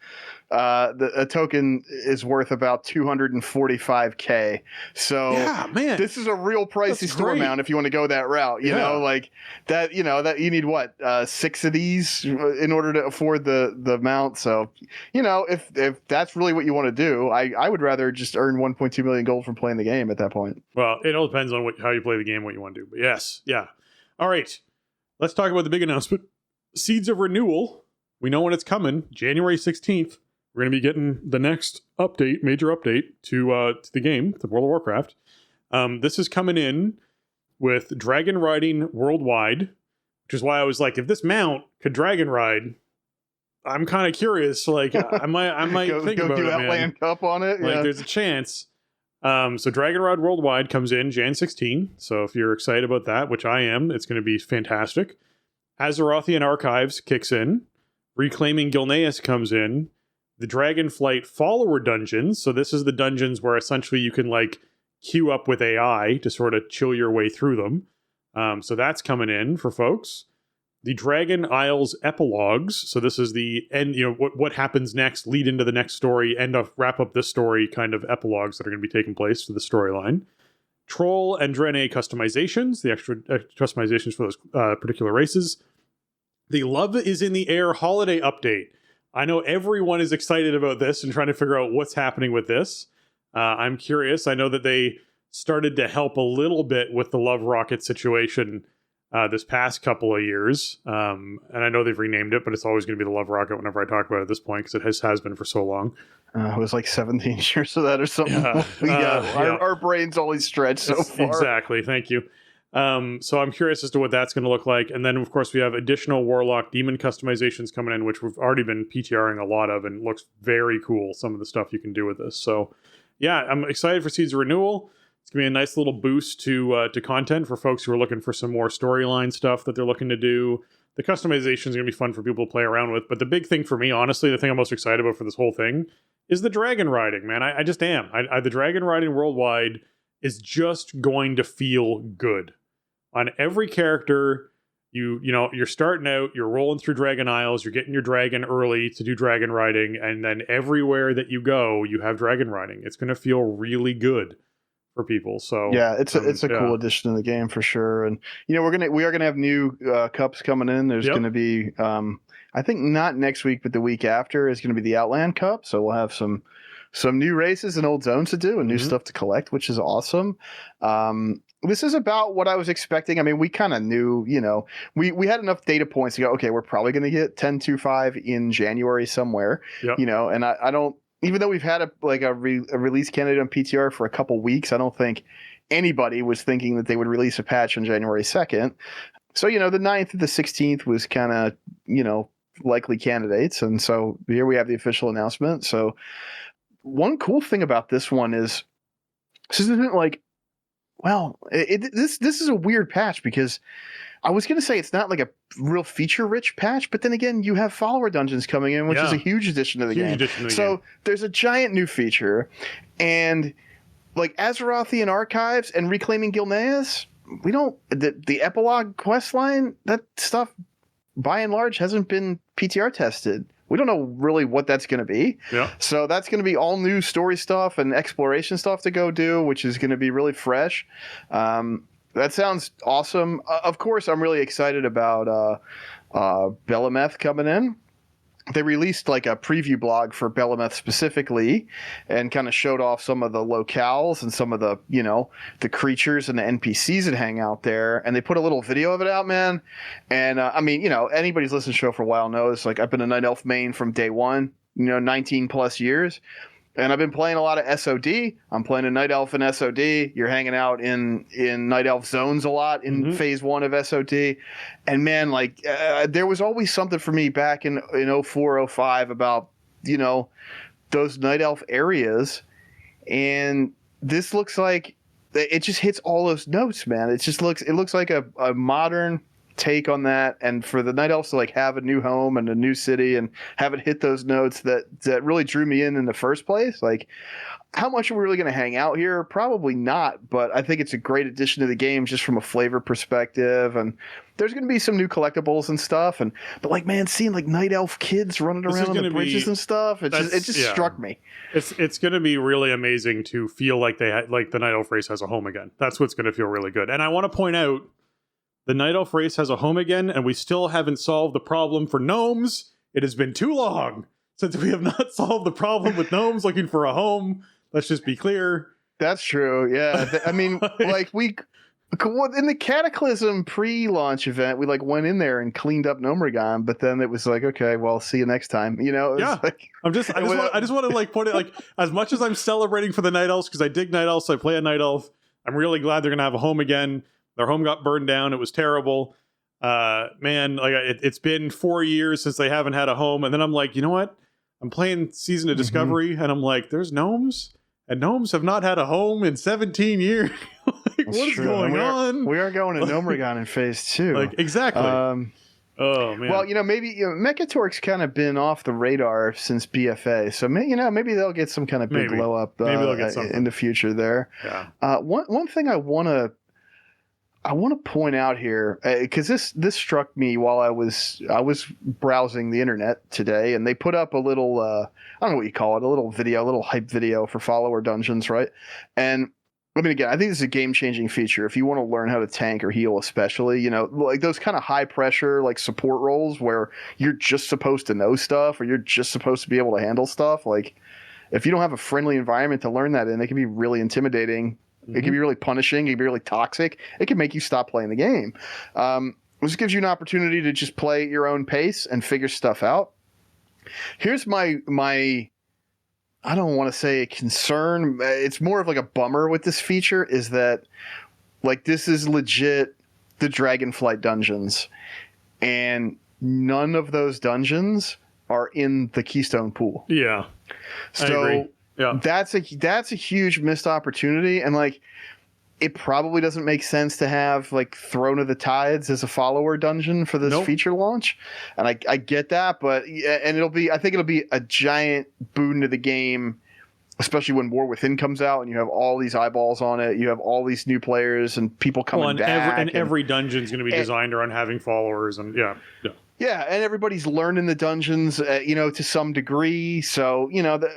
a token is worth about 245K. So man, this is a real pricey store amount if you want to go that route. You know, like that. You know that you need 6 of these in order to afford the mount. So if that's really what you want to do, I would rather just earn 1.2 million gold from playing the game at that point. Well, it all depends on how you play the game, what you want to do. But yes, yeah. All right, let's talk about the big announcement. Seeds of Renewal. We know when it's coming, January 16th. We're going to be getting the next major update to the game, to World of Warcraft. This is coming in with dragon riding worldwide, which is why I was like, if this mount could dragon ride, I'm kind of curious. Like, I might think about it, man. Go do Outland Cup on it. Like, there's a chance. So Dragon Ride Worldwide comes in Jan 16. So if you're excited about that, which I am, it's going to be fantastic. Azerothian Archives kicks in. Reclaiming Gilneas comes in. The Dragonflight Follower Dungeons. So this is the dungeons where essentially you can queue up with AI to sort of chill your way through them. So that's coming in for folks. The Dragon Isles Epilogues. So this is the end, what happens next, lead into the next story, wrap up this story kind of epilogues that are going to be taking place for the storyline. Troll and Draenei customizations, the extra customizations for those particular races. The Love is in the Air holiday update. I know everyone is excited about this and trying to figure out what's happening with this. I'm curious. I know that they started to help a little bit with the Love Rocket situation this past couple of years. And I know they've renamed it, but it's always going to be the Love Rocket whenever I talk about it at this point, because it has been for so long. It was 17 years of that or something. Our brains always stretch so far. Exactly. Thank you. So I'm curious as to what that's going to look like. And then, of course, we have additional Warlock Demon customizations coming in, which we've already been PTRing a lot of, and looks very cool, some of the stuff you can do with this. So, yeah, I'm excited for Seeds of Renewal. It's going to be a nice little boost to content for folks who are looking for some more storyline stuff that they're looking to do. The customization is going to be fun for people to play around with. But the big thing for me, honestly, the thing I'm most excited about for this whole thing is the dragon riding, man. I just am. The dragon riding worldwide is just going to feel good. On every character, you're starting out, you're rolling through Dragon Isles, you're getting your dragon early to do dragon riding, and then everywhere that you go, you have dragon riding. It's going to feel really good for people. So yeah, it's a cool addition to the game for sure. And we are gonna have new cups coming in. There's going to be I think not next week, but the week after is going to be the Outland Cup. So we'll have some new races and old zones to do and new stuff to collect, which is awesome. This is about what I was expecting. I mean, we kind of knew, we had enough data points to go, okay, we're probably going to get 10.2.5 in January somewhere, and I don't, even though we've had a release candidate on PTR for a couple weeks, I don't think anybody was thinking that they would release a patch on January 2nd. So, the 9th and the 16th was kind of, likely candidates. And so here we have the official announcement. So one cool thing about this one is this isn't this is a weird patch, because I was going to say it's not like a real feature-rich patch, but then again, you have follower dungeons coming in, which is a huge addition to the game. So there's a giant new feature, and Azerothian Archives and Reclaiming Gilneas, the epilogue quest line, that stuff by and large hasn't been PTR tested. We don't know really what that's going to be. Yeah. So that's going to be all new story stuff and exploration stuff to go do, which is going to be really fresh. That sounds awesome. Of course, I'm really excited about Belemeth coming in. They released like a preview blog for Belemeth specifically and kind of showed off some of the locales and some of the, the creatures and the NPCs that hang out there. And they put a little video of it out, man. And I mean, anybody's listened to the show for a while knows, like, I've been a Night Elf main from day one, 19 plus years. And I've been playing a lot of SOD. I'm playing a Night Elf in SOD. You're hanging out in Night Elf zones a lot in phase 1 of SOD. And man, like there was always something for me back in 04, 05 about, those Night Elf areas. And this looks like it just hits all those notes, man. It looks like a modern take on that, and for the Night Elves to like have a new home and a new city and have it hit those notes that really drew me in the first place. Like, how much are we really going to hang out here? Probably not, but I think it's a great addition to the game just from a flavor perspective. And there's going to be some new collectibles and stuff. But like, man, seeing like Night Elf kids running around on the bridges and stuff, it just struck me. It's going to be really amazing to feel like the Night Elf race has a home again. That's what's going to feel really good. And I want to point out, the Night Elf race has a home again, and we still haven't solved the problem for gnomes. It has been too long since we have not solved the problem with gnomes looking for a home. Let's just be clear. That's true, yeah. I mean, like, we in the Cataclysm pre-launch event, we like went in there and cleaned up Gnomeregan, but then it was like, okay, well, see you next time. Yeah. Like, I just want to like put it, like, as much as I'm celebrating for the Night Elves because I dig Night Elves, so I play a Night Elf. I'm really glad they're gonna have a home again. Their home got burned down. It was terrible. Man, like it's been 4 years since they haven't had a home. And then I'm like, you know what? I'm playing Season of Discovery, and I'm like, there's gnomes, and gnomes have not had a home in 17 years. Like, what is going on? We are going to Gnomeregan in phase 2. Like, exactly. Oh man. Well, maybe Mechatork's kind of been off the radar since BFA, so maybe they'll get some kind of big blow up in the future there. Yeah. One thing I want to point out here, because this struck me while I was browsing the internet today, and they put up a little I don't know what you call it, a little hype video for follower dungeons, right? And I mean, again, I think this is a game-changing feature if you want to learn how to tank or heal, especially, like those kind of high-pressure like support roles where you're just supposed to know stuff or you're just supposed to be able to handle stuff. Like, if you don't have a friendly environment to learn that in, it can be really intimidating. It can be really punishing. It can be really toxic. It can make you stop playing the game. This gives you an opportunity to just play at your own pace and figure stuff out. Here's my I don't want to say concern. It's more of like a bummer with this feature is that, like, this is legit the Dragonflight dungeons, and none of those dungeons are in the Keystone pool. Yeah. So I agree. Yeah. That's a huge missed opportunity, and like it probably doesn't make sense to have like Throne of the Tides as a follower dungeon for this feature launch. And I get that, but I think it'll be a giant boon to the game, especially when War Within comes out and you have all these eyeballs on it, you have all these new players and people coming back. Every dungeon is going to be designed around having followers, and yeah. Yeah, and everybody's learning the dungeons, to some degree. So,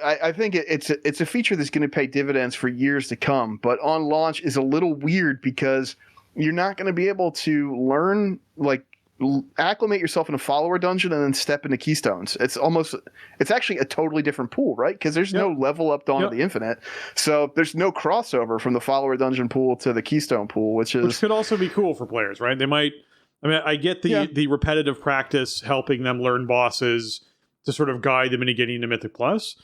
I think it's a feature that's going to pay dividends for years to come. But on launch is a little weird because you're not going to be able to learn, like, acclimate yourself in a follower dungeon and then step into Keystones. It's actually a totally different pool, right? Because there's no level up Dawn of the Infinite. So there's no crossover from the follower dungeon pool to the Keystone pool, which could also be cool for players, right? They might... I mean, I get the repetitive practice helping them learn bosses to sort of guide them into getting to Mythic Plus,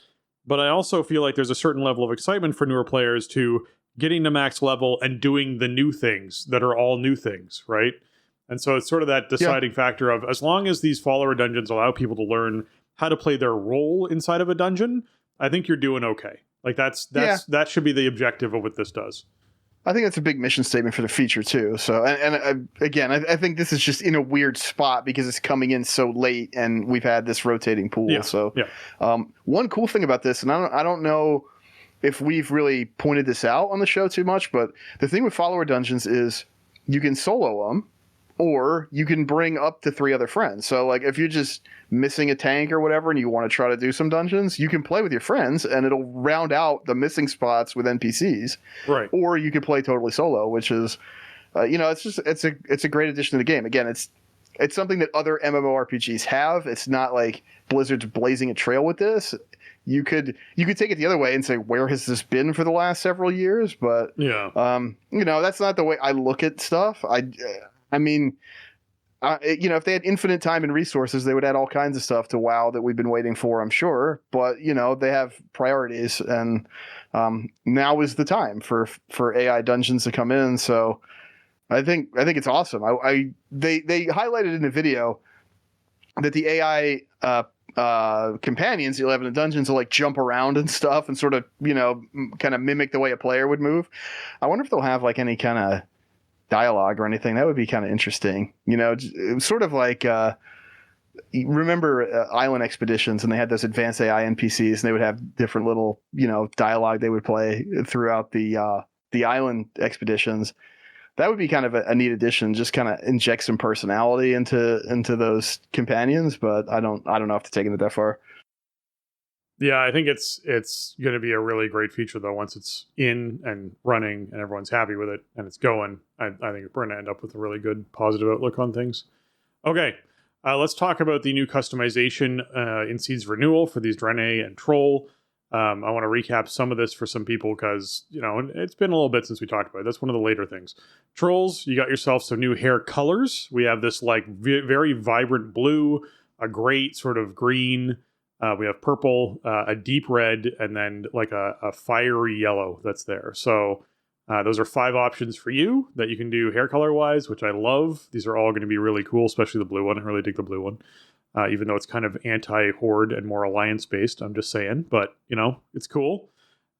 but I also feel like there's a certain level of excitement for newer players to getting to max level and doing the new things that are all new things, right? And so it's sort of that deciding factor of, as long as these follower dungeons allow people to learn how to play their role inside of a dungeon, I think you're doing okay. Like that should be the objective of what this does. I think that's a big mission statement for the feature too. So, I think this is just in a weird spot because it's coming in so late and we've had this rotating pool. Yeah. So, one cool thing about this, and I don't know if we've really pointed this out on the show too much, but the thing with follower dungeons is you can solo them, or you can bring up to 3 other friends. So like if you're just missing a tank or whatever and you want to try to do some dungeons, you can play with your friends and it'll round out the missing spots with NPCs. Right. Or you can play totally solo, which is, it's a great addition to the game. Again, it's something that other MMORPGs have. It's not like Blizzard's blazing a trail with this. You could take it the other way and say, where has this been for the last several years? But that's not the way I look at stuff. I mean, if they had infinite time and resources, they would add all kinds of stuff to WoW that we've been waiting for, I'm sure. But, they have priorities, and now is the time for AI dungeons to come in. So I think it's awesome. They highlighted in the video that the AI companions you'll have in the dungeons will like jump around and stuff and sort of, kind of mimic the way a player would move. I wonder if they'll have like any kind of dialogue or anything. That would be kind of interesting. It was sort of like remember island expeditions, and they had those advanced AI NPCs, and they would have different little dialogue they would play throughout the island expeditions. That would be kind of a neat addition. Just kind of inject some personality into those companions, but I don't know if they're taking it that far. Yeah, I think it's going to be a really great feature, though, once it's in and running and everyone's happy with it and it's going. I think we're going to end up with a really good positive outlook on things. Okay, let's talk about the new customization in Seeds Renewal for these Downey and Troll. I want to recap some of this for some people because, it's been a little bit since we talked about it. That's one of the later things. Trolls, you got yourself some new hair colors. We have this like very vibrant blue, a great sort of green. We have purple, a deep red, and then like a fiery yellow that's there. So those are 5 options for you that you can do hair color wise, which I love. These are all going to be really cool, especially the blue one. I really dig the blue one. Even though it's kind of anti-horde and more alliance-based, I'm just saying. But, it's cool.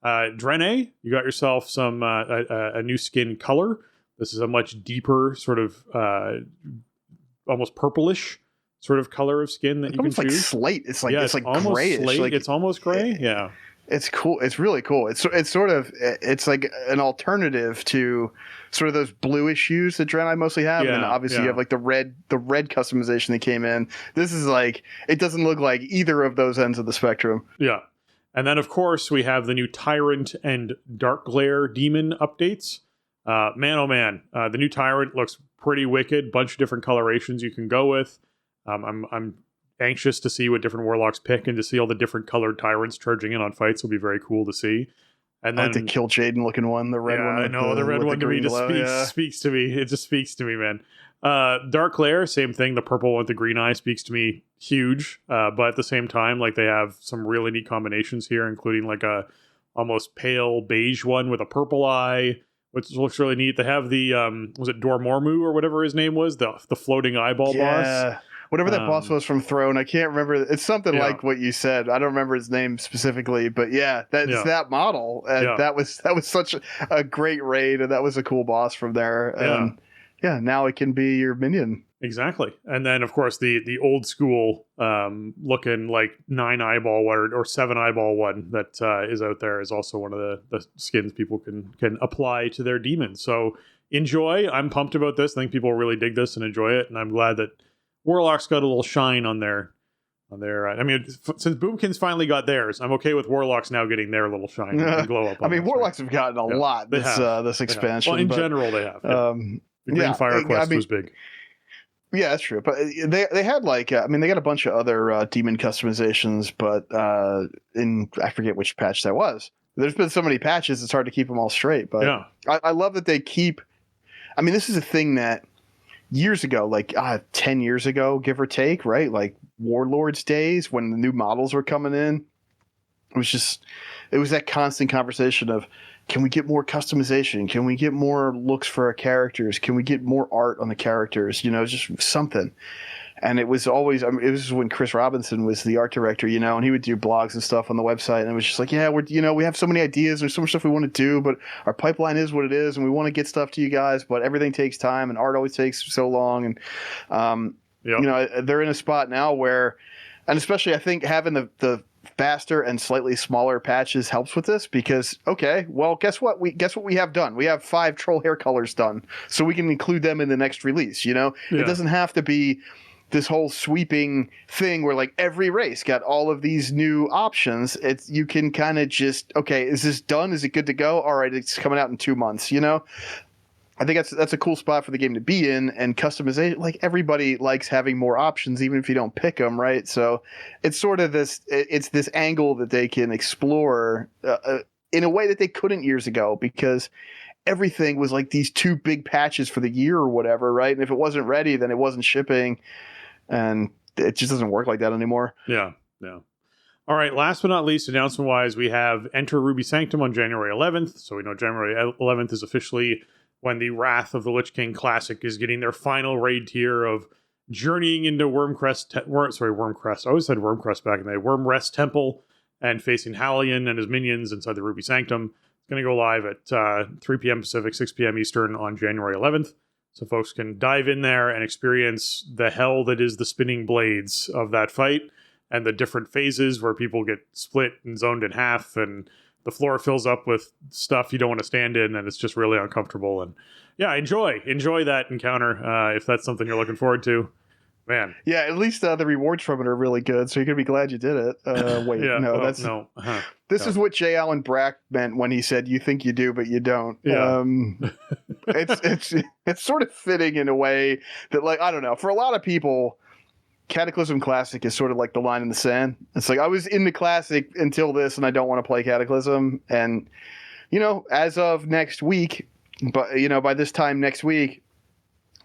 Downey, you got yourself some a new skin color. This is a much deeper sort of almost purplish sort of color of skin that you can choose. It's like slate. It's like almost grayish. Slate. Like, it's almost gray. Yeah. It's cool. It's really cool. It's like an alternative to sort of those bluish hues that Downey mostly have. And obviously you have like the red customization that came in. This is like, it doesn't look like either of those ends of the spectrum. Yeah. And then of course we have the new Tyrant and Dark Glare Demon updates. Man, oh man. The new Tyrant looks pretty wicked. Bunch of different colorations you can go with. I'm anxious to see what different warlocks pick, and to see all the different colored tyrants charging in on fights will be very cool to see. And then I like the Kill Jaden looking one, the red one. I know the red one to me just speaks to me. It just speaks to me, man. Dark Glare, same thing. The purple one with the green eye speaks to me huge. But at the same time, like they have some really neat combinations here, including like a almost pale beige one with a purple eye, which looks really neat. They have the was it Dormammu or whatever his name was, the floating eyeball boss. Whatever that boss was from Throne, I can't remember. It's something like what you said. I don't remember his name specifically, but that's that model. And that was such a great raid, and that was a cool boss from there. And now it can be your minion. Exactly. And then of course the old school looking like 9 eyeball one or 7 eyeball one that is out there is also one of the skins people can apply to their demons. So enjoy. I'm pumped about this. I think people will really dig this and enjoy it, and I'm glad that Warlock's got a little shine on their. I mean, since Boomkins finally got theirs, I'm okay with Warlocks now getting their little shine and glow up. I mean, Warlocks have gotten a lot this expansion. Well, in general, they have. The Green Fire Quest was big. Yeah, that's true. But they had like they got a bunch of other demon customizations, but I forget which patch that was. There's been so many patches, it's hard to keep them all straight. But I love that they keep. I mean, this is a thing that. Years ago, like 10 years ago, give or take, right? Like Warlords days when the new models were coming in. It was that constant conversation of, can we get more customization? Can we get more looks for our characters? Can we get more art on the characters? Just something. And it was always, it was when Chris Robinson was the art director, and he would do blogs and stuff on the website. And it was just like, we have so many ideas. There's so much stuff we want to do, but our pipeline is what it is. And we want to get stuff to you guys, but everything takes time and art always takes so long. And, they're in a spot now where, and especially I think having the faster and slightly smaller patches helps with this, because okay, well, guess what we have done? We have 5 troll hair colors done, so we can include them in the next release. It doesn't have to be this whole sweeping thing where like every race got all of these new options. You can kind of just, okay, is this done? Is it good to go? All right, it's coming out in 2 months. I think that's a cool spot for the game to be in, and customization. Like, everybody likes having more options, even if you don't pick them, right? So it's sort of this angle that they can explore in a way that they couldn't years ago, because everything was like these 2 big patches for the year or whatever, right? And if it wasn't ready, then it wasn't shipping, and it just doesn't work like that anymore. Yeah. All right, last but not least, announcement-wise, we have Enter Ruby Sanctum on January 11th. So we know January 11th is officially when the Wrath of the Lich King Classic is getting their final raid tier of journeying into Wormcrest. I always said Wormcrest back in the day. Wormrest Temple, and facing Hallion and his minions inside the Ruby Sanctum. It's going to go live at 3 p.m. Pacific, 6 p.m. Eastern on January 11th. So folks can dive in there and experience the hell that is the spinning blades of that fight, and the different phases where people get split and zoned in half, and the floor fills up with stuff you don't want to stand in, and it's just really uncomfortable. And yeah, enjoy that encounter if that's something you're looking forward to. Man. Yeah, at least the rewards from it are really good, so you're going to be glad you did it. This is what J. Allen Brack meant when he said, "You think you do, but you don't." Yeah. It's sort of fitting in a way that, like, I don't know, for a lot of people, Cataclysm Classic is sort of like the line in the sand. It's like, I was in the Classic until this, and I don't want to play Cataclysm. And, as of next week, but, by this time next week,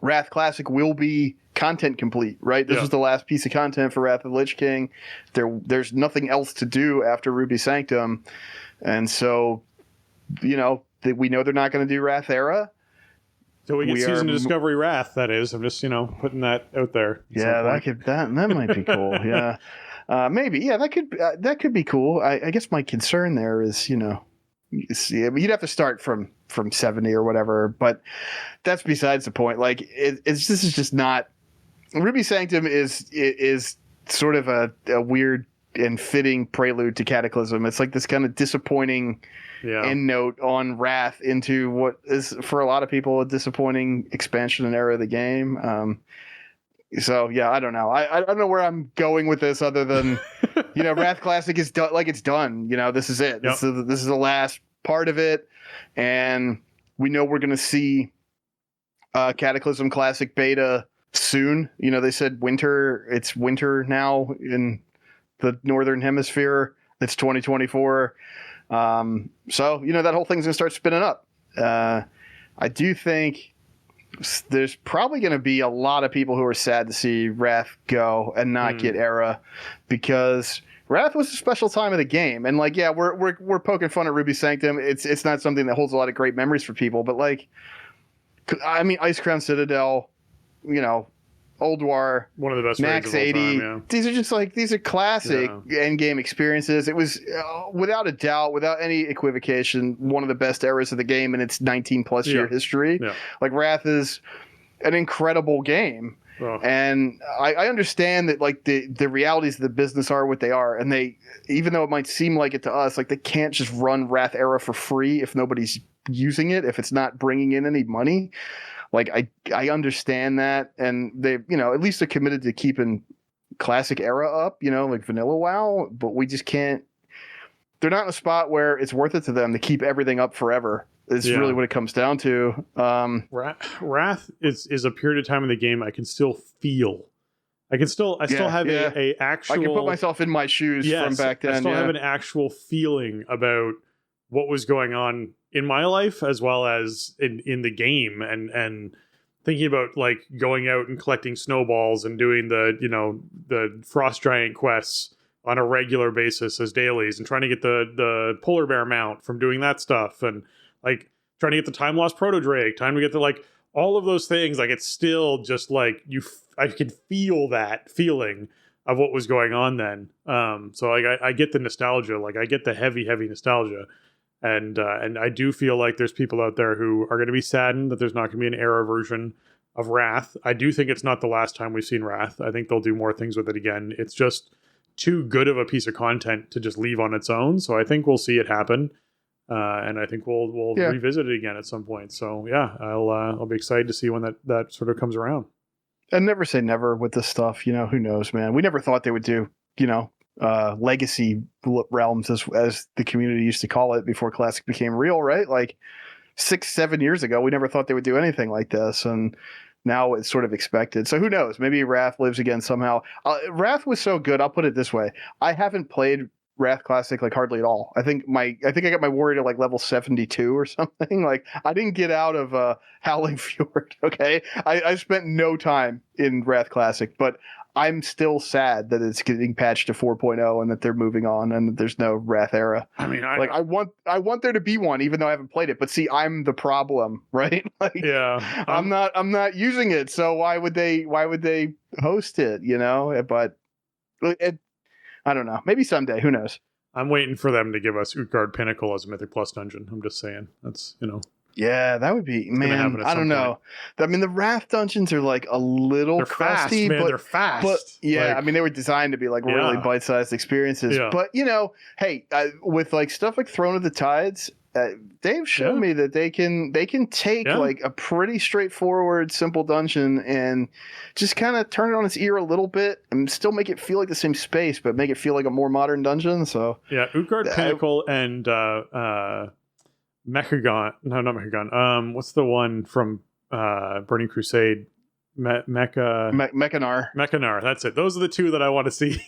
Wrath Classic will be content complete, right? This is the last piece of content for Wrath of the Lich King. There's nothing else to do after Ruby Sanctum. And so, we know they're not going to do Wrath Era. So we get Season of Discovery Wrath, that is. I'm just, putting that out there. Yeah, that might be cool. Yeah. Maybe. Yeah, that could be cool. I guess my concern there is, you'd have to start from 70 or whatever, but that's besides the point. Like, this is just not. Ruby Sanctum is sort of a weird and fitting prelude to Cataclysm. It's like this kind of disappointing end note on Wrath into what is, for a lot of people, a disappointing expansion and era of the game. So yeah, I don't know. I don't know where I'm going with this, other than Wrath Classic is done. Like, it's done. This is it. Yep. This is the last part of it, and we know we're going to see Cataclysm Classic beta soon. They said winter. It's winter now in the Northern Hemisphere. It's 2024. So, that whole thing's going to start spinning up. I do think there's probably going to be a lot of people who are sad to see Wrath go and not get Era, because Wrath was a special time of the game. And like, yeah, we're poking fun at Ruby Sanctum. It's not something that holds a lot of great memories for people, but like, I mean, Ice Crown Citadel, Old War, one of the best Max 80. Time, yeah. These are classic end game experiences. It was without a doubt, without any equivocation, one of the best eras of the game in its 19 plus year history. Yeah. Like, Wrath is an incredible game. Oh. And I understand that, like, the realities of the business are what they are, and they, even though it might seem like it to us, like, they can't just run Wrath Era for free if nobody's using it, if it's not bringing in any money. Like, I understand that, and they, at least they're committed to keeping Classic Era up, like Vanilla WoW, but we just can't. They're not in a spot where it's worth it to them to keep everything up forever. Is really what it comes down to. Wrath is a period of time in the game I can still feel. I still have a actual. I can put myself in my shoes from back then. I still have an actual feeling about what was going on in my life, as well as in the game, and thinking about, like, going out and collecting snowballs and doing the Frost Giant quests on a regular basis as dailies, and trying to get the polar bear mount from doing that stuff, and like trying to get the Time Lost Proto Drake, time to get the, like, all of those things. Like, it's still just like I can feel that feeling of what was going on then. So like I get the nostalgia, like I get the heavy nostalgia. And I do feel like there's people out there who are going to be saddened that there's not going to be an era version of Wrath. I do think it's not the last time we've seen Wrath. I think they'll do more things with it again. It's just too good of a piece of content to just leave on its own. So I think we'll see it happen. And I think we'll revisit it again at some point. So yeah, I'll be excited to see when that sort of comes around. And never say never with this stuff. Who knows, man? We never thought they would do, legacy realms as the community used to call it before Classic became real, right? Like 6-7 years ago, we never thought they would do anything like this. And now it's sort of expected. So who knows? Maybe Wrath lives again somehow. Wrath was so good. I'll put it this way. I haven't played Wrath Classic like hardly at all. I think I got my warrior to like level 72 or something. Like I didn't get out of Howling Fjord. Okay, I spent no time in Wrath Classic, but I'm still sad that it's getting patched to 4.0 and that they're moving on and that there's no Wrath era. I mean, I want there to be one, even though I haven't played it. But see, I'm the problem, right? Like, yeah, I'm not using it. So why would they host it? But I don't know. Maybe someday. Who knows? I'm waiting for them to give us Utgard Pinnacle as a Mythic Plus dungeon. I'm just saying. That's, Yeah, that would be, man, I don't know. I mean, the Wrath dungeons are like a little crusty, man. but They're fast. But yeah, like, I mean, they were designed to be like really bite-sized experiences. Yeah. But, hey, with like stuff like Throne of the Tides, they've shown me that they can take like a pretty straightforward, simple dungeon and just kind of turn it on its ear a little bit and still make it feel like the same space, but make it feel like a more modern dungeon. So yeah, Utgard Pinnacle and Mechagon. No, not Mechagon. What's the one from Burning Crusade? Mechanar. Mechanar. That's it. Those are the two that I want to see.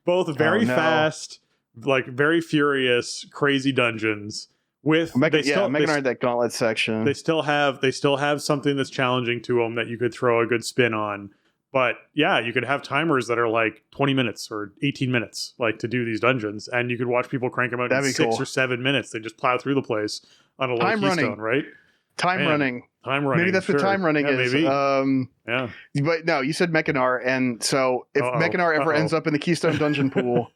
Both very fast, like very furious, crazy dungeons. With Mechanar, that gauntlet section. They still have something that's challenging to them that you could throw a good spin on. But yeah, you could have timers that are like 20 minutes or 18 minutes, like to do these dungeons, and you could watch people crank them out in 6 or 7 minutes. They just plow through the place on a low keystone, right? Time running. Maybe that's what time running is. Maybe. Yeah. But no, you said Mechanar, and so if Mechanar ever ends up in the Keystone Dungeon pool,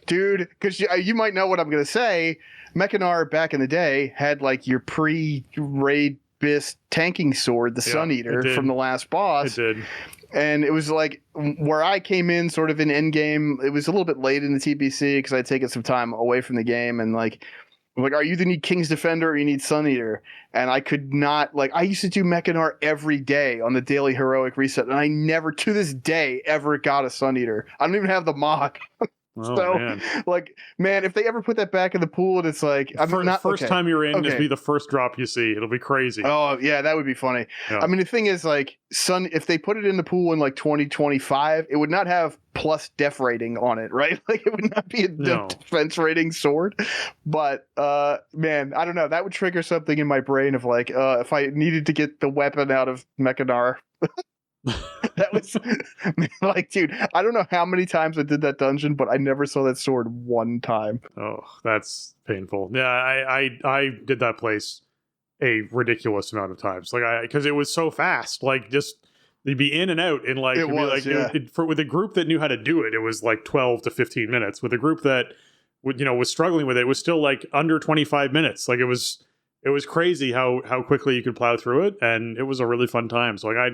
dude, because you might know what I'm going to say. Mechanar back in the day had like your pre-raid Bis tanking sword, the Sun Eater from the last boss. It did. And it was like where I came in sort of in endgame. It was a little bit late in the TBC because I'd taken some time away from the game. And like, are you either need King's Defender or you need Sun Eater? And I could not, I used to do Mechanar every day on the daily heroic reset. And I never, to this day, ever got a Sun Eater. I don't even have the mock. Man, if they ever put that back in the pool and it's like first time you're in, just be the first drop you see. It'll be crazy. Oh yeah, that would be funny. Yeah. I mean, the thing is, like, if they put it in the pool in like 2025, it would not have plus def rating on it, right? Like, it would not be a defense rating sword. But man, I don't know. That would trigger something in my brain of like, if I needed to get the weapon out of Mechanar. That was like, dude, I don't know how many times I did that dungeon, but I never saw that sword one time. Oh, that's painful. Yeah, I did that place a ridiculous amount of times, because it was so fast. Like, just you'd be in and out in like with a group that knew how to do it. It was like 12 to 15 minutes. With a group that was struggling with it, it was still like under 25 minutes. Like, it was crazy how quickly you could plow through it, and it was a really fun time. So like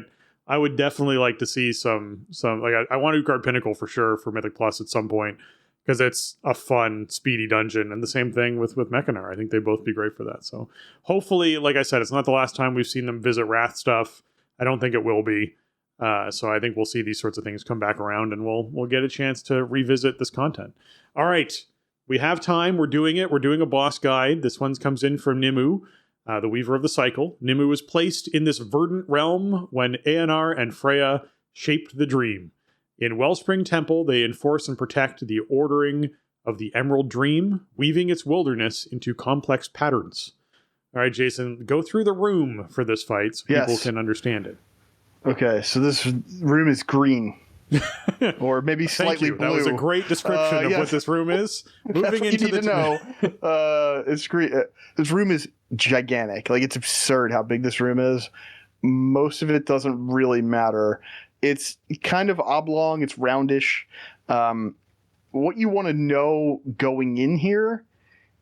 I would definitely like to see some like I want Utgard Pinnacle for sure for Mythic Plus at some point, because it's a fun, speedy dungeon, and the same thing with Mechanar. I think they both be great for that. So hopefully, like I said, it's not the last time we've seen them visit Wrath stuff. I don't think it will be. So I think we'll see these sorts of things come back around, and we'll get a chance to revisit this content. All right, we have time. We're doing it. We're doing a boss guide. This one comes in from Nimue. The Weaver of the Cycle. Nimue was placed in this verdant realm when Aenar and Freya shaped the dream. In Wellspring Temple, they enforce and protect the ordering of the Emerald Dream, weaving its wilderness into complex patterns. All right, Jason, go through the room for this fight so people can understand it. Okay, so this room is green. Or maybe slightly blue. That was a great description of what this room is. Moving into the know. It's great. This room is gigantic. Like, it's absurd how big this room is. Most of it doesn't really matter. It's kind of oblong. It's roundish. What you want to know going in here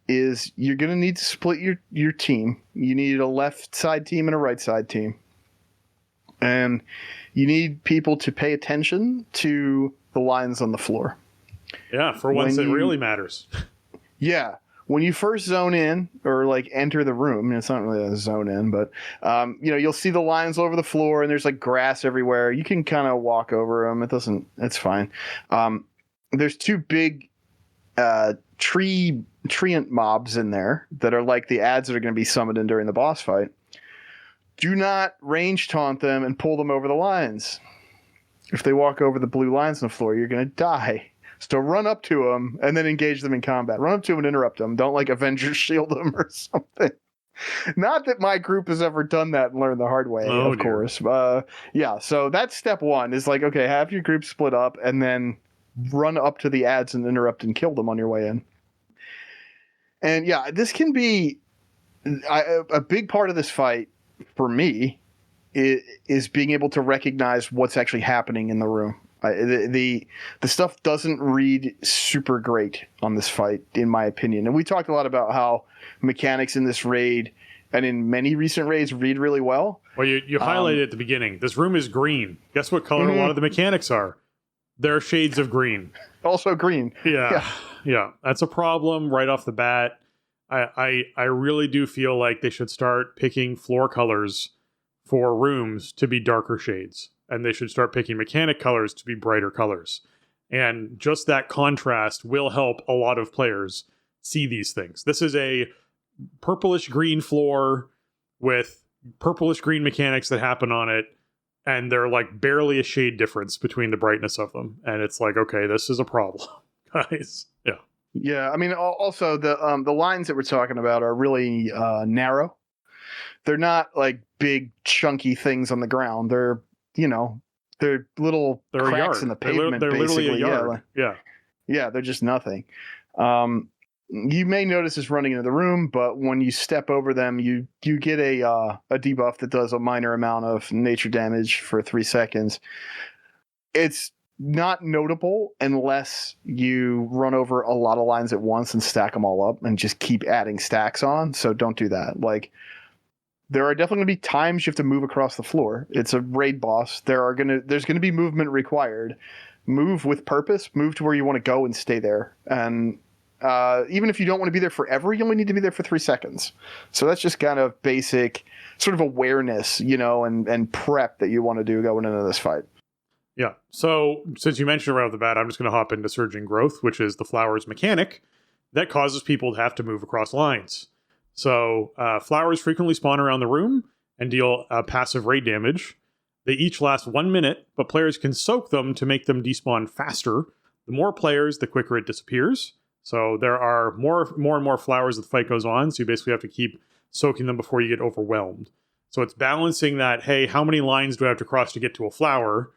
is you're going to need to split your team. You need a left side team and a right side team. And you need people to pay attention to the lines on the floor. Yeah, for once it really matters. Yeah. When you first zone in or like enter the room, it's not really a zone in, but you'll see the lines all over the floor and there's like grass everywhere. You can kind of walk over them. It's fine. There's two big treant mobs in there that are like the ads that are going to be summoned in during the boss fight. Do not range taunt them and pull them over the lines. If they walk over the blue lines on the floor, you're going to die. So run up to them and then engage them in combat. Run up to them and interrupt them. Don't like Avengers shield them or something. Not that my group has ever done that and learned the hard way, of course. So that's step one is like, okay, have your group split up and then run up to the ads and interrupt and kill them on your way in. And yeah, this can be a big part of this fight for me is being able to recognize what's actually happening in the room. The stuff doesn't read super great on this fight, in my opinion. And we talked a lot about how mechanics in this raid and in many recent raids read really well. Well, you highlighted at the beginning. This room is green. Guess what color a lot of the mechanics are? They're shades of green. Also green. Yeah. That's a problem right off the bat. I really do feel like they should start picking floor colors for rooms to be darker shades. And they should start picking mechanic colors to be brighter colors. And just that contrast will help a lot of players see these things. This is a purplish green floor with purplish green mechanics that happen on it. And they're like barely a shade difference between the brightness of them. And it's like, okay, this is a problem, guys. Yeah. Yeah. I mean, also the lines that we're talking about are really narrow. They're not like big chunky things on the ground. They're little cracks in the pavement. They're literally a yard. Yeah, they're just nothing. You may notice this running into the room, but when you step over them, you get a debuff that does a minor amount of nature damage for 3 seconds. It's not notable unless you run over a lot of lines at once and stack them all up and just keep adding stacks on. So don't do that. Like, there are definitely going to be times you have to move across the floor. It's a raid boss. There's going to be movement required. Move with purpose. Move to where you want to go and stay there. And even if you don't want to be there forever, you only need to be there for 3 seconds. So that's just kind of basic sort of awareness, and prep that you want to do going into this fight. Yeah. So since you mentioned right off the bat, I'm just going to hop into Surging Growth, which is the flowers mechanic that causes people to have to move across lines. So flowers frequently spawn around the room and deal passive raid damage. They each last 1 minute, but players can soak them to make them despawn faster. The more players, the quicker it disappears. So there are more and more flowers as the fight goes on, so you basically have to keep soaking them before you get overwhelmed. So it's balancing that, hey, how many lines do I have to cross to get to a flower?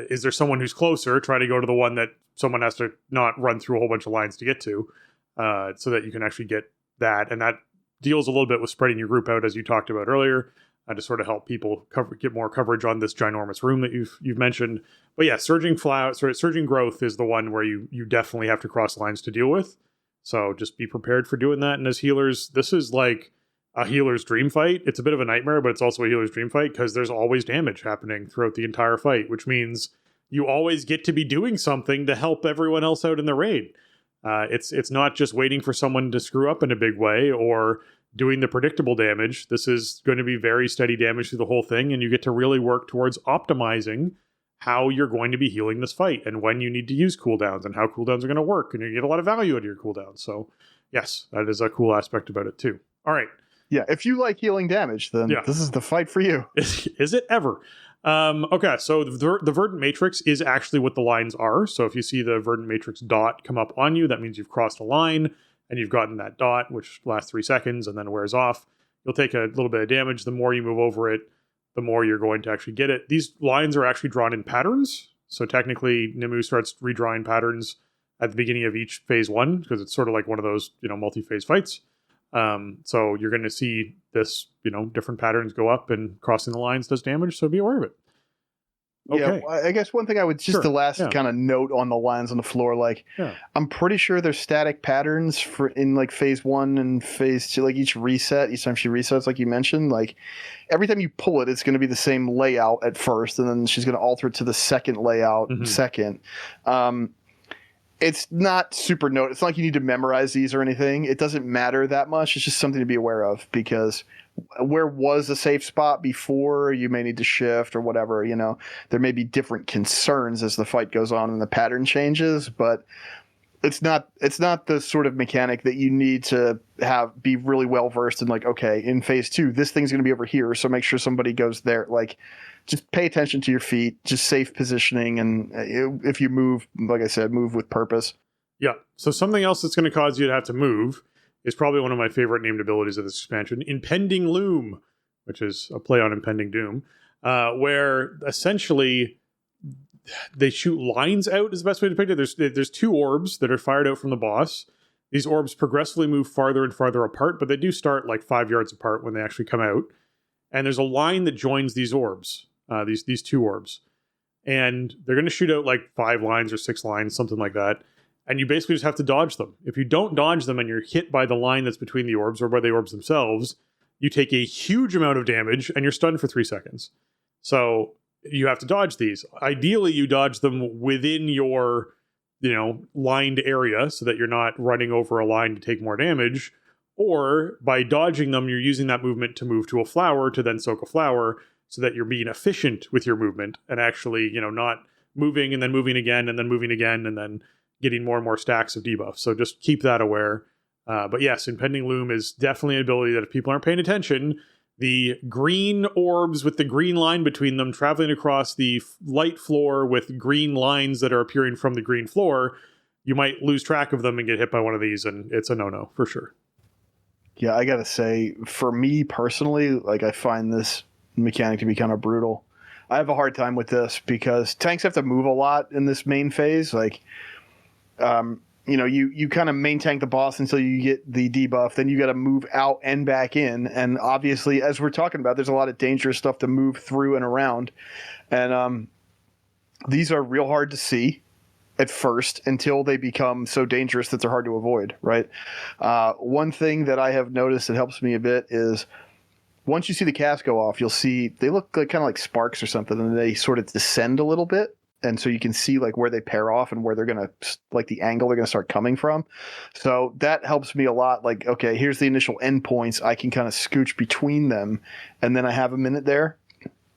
Is there someone who's closer? Try to go to the one that someone has to not run through a whole bunch of lines to get to, so that you can actually get that. And that deals a little bit with spreading your group out, as you talked about earlier, to sort of help people get more coverage on this ginormous room that you've mentioned. But yeah, Surging Growth is the one where you definitely have to cross lines to deal with. So just be prepared for doing that. And as healers, this is like a healer's dream fight. It's a bit of a nightmare, but it's also a healer's dream fight because there's always damage happening throughout the entire fight, which means you always get to be doing something to help everyone else out in the raid. It's not just waiting for someone to screw up in a big way or doing the predictable damage. This is going to be very steady damage through the whole thing, and you get to really work towards optimizing how you're going to be healing this fight and when you need to use cooldowns and how cooldowns are going to work, and you get a lot of value out of your cooldowns. So yes, that is a cool aspect about it too. All right. Yeah, if you like healing damage, then this is the fight for you. Is it ever? Okay, so the Verdant Matrix is actually what the lines are. So if you see the Verdant Matrix dot come up on you, that means you've crossed a line and you've gotten that dot, which lasts 3 seconds and then wears off. You'll take a little bit of damage. The more you move over it, the more you're going to actually get it. These lines are actually drawn in patterns. So technically, Nimue starts redrawing patterns at the beginning of each phase 1 because it's sort of like one of those, multi-phase fights. So you're going to see this, different patterns go up, and crossing the lines does damage. So be aware of it. Okay. Yeah, I guess one thing I would just Sure, the last yeah. kind of note on the lines on the floor, like Yeah. I'm pretty sure there's static patterns for in like phase 1 and phase 2, like each time she resets, like you mentioned, like every time you pull it, it's going to be the same layout at first, and then she's going to alter it to the second layout second. It's not super it's not like you need to memorize these or anything. It doesn't matter that much. It's just something to be aware of, because where was a safe spot before, you may need to shift or whatever, there may be different concerns as the fight goes on and the pattern changes, but it's not the sort of mechanic that you need to be really well versed in, like, okay, in phase 2 this thing's going to be over here, so make sure somebody goes there. Like, just pay attention to your feet, just safe positioning, and if you move, like I said, move with purpose. Yeah. So something else that's going to cause you to have to move is probably one of my favorite named abilities of this expansion, Impending Loom, which is a play on Impending Doom, where essentially they shoot lines out is the best way to depict it. There's 2 orbs that are fired out from the boss. These orbs progressively move farther and farther apart, but they do start like 5 yards apart when they actually come out. And there's a line that joins these orbs, these 2 orbs. And they're going to shoot out like 5 lines or 6 lines, something like that. And you basically just have to dodge them. If you don't dodge them and you're hit by the line that's between the orbs or by the orbs themselves, you take a huge amount of damage and you're stunned for 3 seconds. So you have to dodge these. Ideally, you dodge them within your, lined area so that you're not running over a line to take more damage. Or by dodging them, you're using that movement to move to a flower to then soak a flower, so that you're being efficient with your movement and actually, not moving and then moving again and then moving again and then getting more and more stacks of debuff. So just keep that aware. But yes, Impending Loom is definitely an ability that if people aren't paying attention, the green orbs with the green line between them traveling across the light floor with green lines that are appearing from the green floor, you might lose track of them and get hit by one of these, and it's a no-no for sure. Yeah, I gotta say, for me personally, like, I find this mechanic to be kind of brutal. I have a hard time with this because tanks have to move a lot in this main phase. Like, you kind of main tank the boss until you get the debuff, then you got to move out and back in. And obviously, as we're talking about, there's a lot of dangerous stuff to move through and around. And these are real hard to see at first until they become so dangerous that they're hard to avoid, right? One thing that I have noticed that helps me a bit is once you see the cast go off, you'll see they look like kind of like sparks or something, and they sort of descend a little bit. And so you can see like where they pair off and where they're going to, like the angle they're going to start coming from. So that helps me a lot. Like, okay, here's the initial endpoints. I can kind of scooch between them, and then I have a minute there.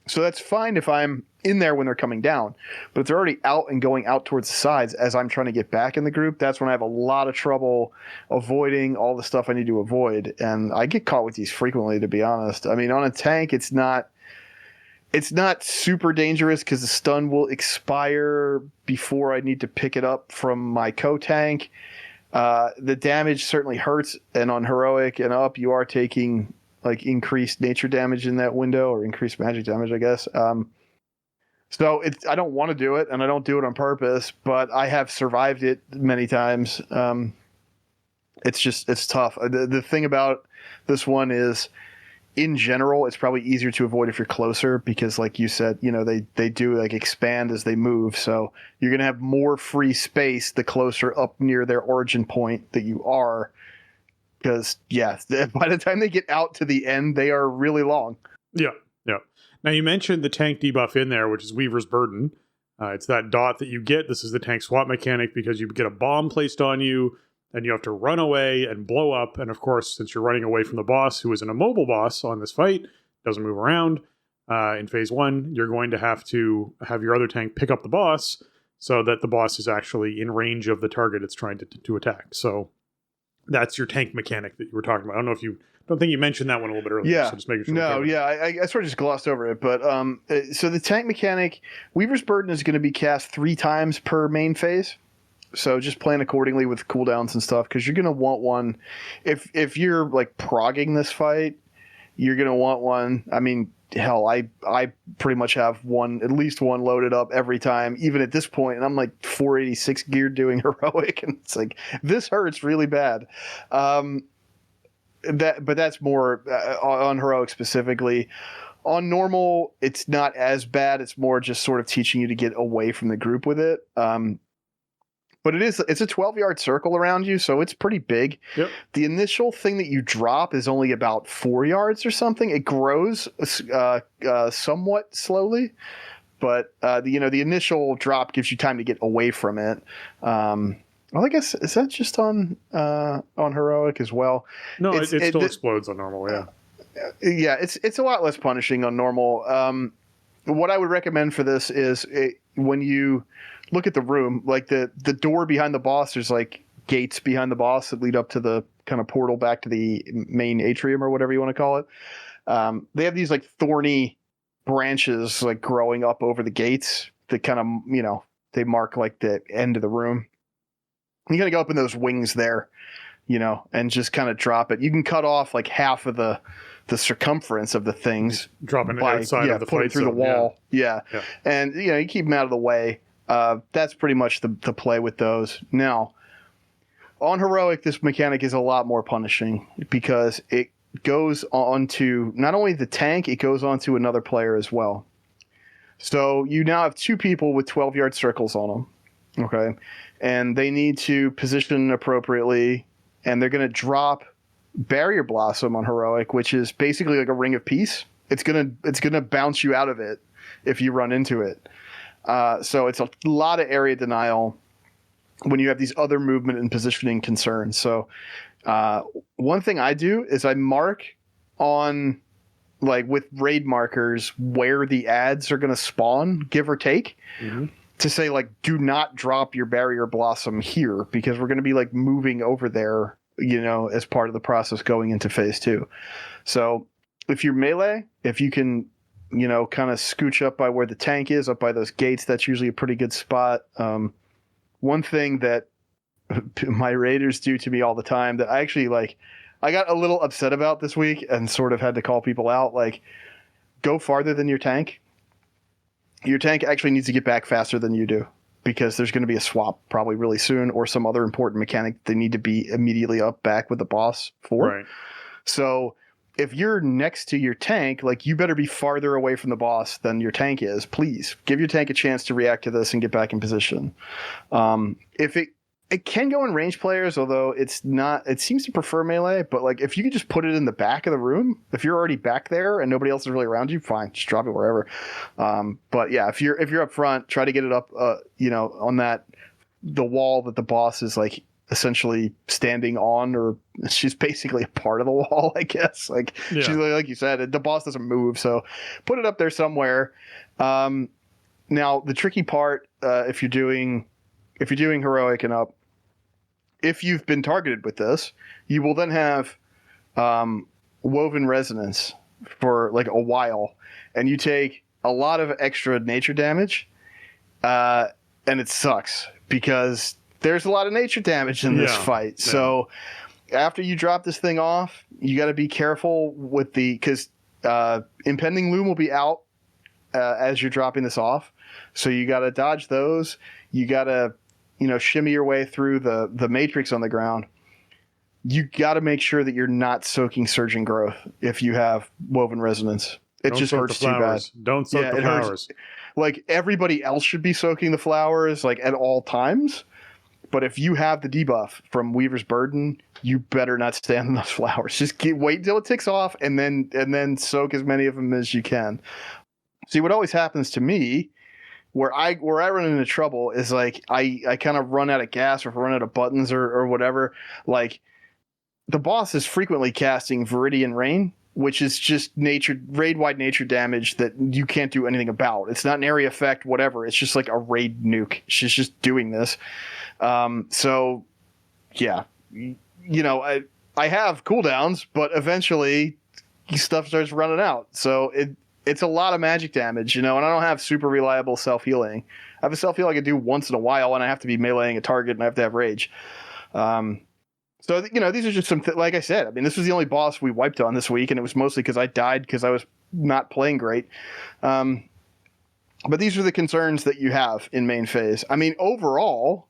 So that's fine if I'm in there when they're coming down. But if they're already out and going out towards the sides as I'm trying to get back in the group, that's when I have a lot of trouble avoiding all the stuff I need to avoid. And I get caught with these frequently, to be honest. I mean, on a tank, it's not super dangerous because the stun will expire before I need to pick it up from my co-tank. The damage certainly hurts, and on heroic and up, you are taking like increased nature damage in that window, or increased magic damage, I guess. So I don't want to do it, and I don't do it on purpose, but I have survived it many times. It's tough. The thing about this one is, in general, it's probably easier to avoid if you're closer because, like you said, they do like expand as they move. So you're going to have more free space the closer up near their origin point that you are. Because, yeah, by the time they get out to the end, they are really long. Yeah, yeah. Now, you mentioned the tank debuff in there, which is Weaver's Burden. It's that dot that you get. This is the tank swap mechanic because you get a bomb placed on you, and you have to run away and blow up. And of course, since you're running away from the boss, who is an immobile boss on this fight, doesn't move around, in phase 1, you're going to have your other tank pick up the boss so that the boss is actually in range of the target it's trying to attack. So that's your tank mechanic that you were talking about. I don't think you mentioned that one a little bit earlier. Yeah. So just making sure. No, yeah, I sort of just glossed over it. But so the tank mechanic, Weaver's Burden is going to be cast 3 times per main phase. So just plan accordingly with cooldowns and stuff, because you're going to want one. If you're like progging this fight, you're going to want one. I mean, hell, I pretty much have at least one loaded up every time, even at this point, and I'm like 486 geared doing heroic, and it's like, this hurts really bad. But that's more on heroic specifically. On normal, it's not as bad. It's more just sort of teaching you to get away from the group with it. But it's a 12-yard circle around you, so it's pretty big. Yep. The initial thing that you drop is only about 4 yards or something. It grows somewhat slowly, but the initial drop gives you time to get away from it. Well, I guess, is that just on heroic as well? No, it still explodes on normal. Yeah. Yeah, it's a lot less punishing on normal. What I would recommend for this is when you look at the room, like the door behind the boss, there's like gates behind the boss that lead up to the kind of portal back to the main atrium or whatever you want to call it. They have these like thorny branches like growing up over the gates that kind of, they mark like the end of the room. You got to go up in those wings there, and just kind of drop it. You can cut off like half of the circumference of the things. Dropping it outside of the put it through the wall. Yeah. And, you keep them out of the way. That's pretty much the play with those. Now, on heroic, this mechanic is a lot more punishing because it goes on to not only the tank, it goes on to another player as well. So you now have 2 people with 12-yard circles on them. Okay. And they need to position appropriately, and they're going to drop Barrier Blossom on heroic, which is basically like a ring of peace. It's gonna bounce you out of it if you run into it. So it's a lot of area denial when you have these other movement and positioning concerns. So one thing I do is I mark on, like with raid markers, where the ads are going to spawn, give or take. Mm-hmm. To say, like, do not drop your Barrier Blossom here because we're going to be like moving over there, as part of the process going into phase 2. So if you're melee, if you can, kind of scooch up by where the tank is, up by those gates, that's usually a pretty good spot. One thing that my raiders do to me all the time that I actually I got a little upset about this week and sort of had to call people out, like, go farther than your tank. Your tank actually needs to get back faster than you do because there's going to be a swap probably really soon or some other important mechanic they need to be immediately up back with the boss for. Right. So if you're next to your tank, like, you better be farther away from the boss than your tank is. Please give your tank a chance to react to this and get back in position. If it can go in range players, although it seems to prefer melee, but like if you could just put it in the back of the room, if you're already back there and nobody else is really around you, fine, just drop it wherever. But yeah, if you're up front, try to get it up, on the wall that the boss is like essentially standing on, or she's basically a part of the wall, I guess. Like, yeah. She's like you said, the boss doesn't move, so put it up there somewhere. Now the tricky part, if you're doing heroic and up, if you've been targeted with this, you will then have Woven Resonance for like a while, and you take a lot of extra nature damage, and it sucks because there's a lot of nature damage in this fight. Yeah. So after you drop this thing off, you got to be careful with because Impending Loom will be out as you're dropping this off, so you got to dodge those. You got to shimmy your way through the matrix on the ground. You got to make sure that you're not soaking Surging Growth if you have Woven Resonance. It just hurts too bad. Don't soak the flowers. Hurts. Like, everybody else should be soaking the flowers like at all times. But if you have the debuff from Weaver's Burden, you better not stand on those flowers. Just wait until it ticks off and then soak as many of them as you can. See, what always happens to me where I run into trouble is like I kind of run out of gas or run out of buttons or whatever. Like, the boss is frequently casting Viridian Rain, which is just raid-wide nature damage that you can't do anything about. It's not an area effect, whatever. It's just like a raid nuke. She's just doing this. So, yeah. I have cooldowns, but eventually stuff starts running out. So it's a lot of magic damage, and I don't have super reliable self-healing. I have a self-heal I can do once in a while, and I have to be meleeing a target, and I have to have rage. So, these are just some, like I said, I mean, this was the only boss we wiped on this week, and it was mostly because I died because I was not playing great. But these are the concerns that you have in main phase. I mean, overall,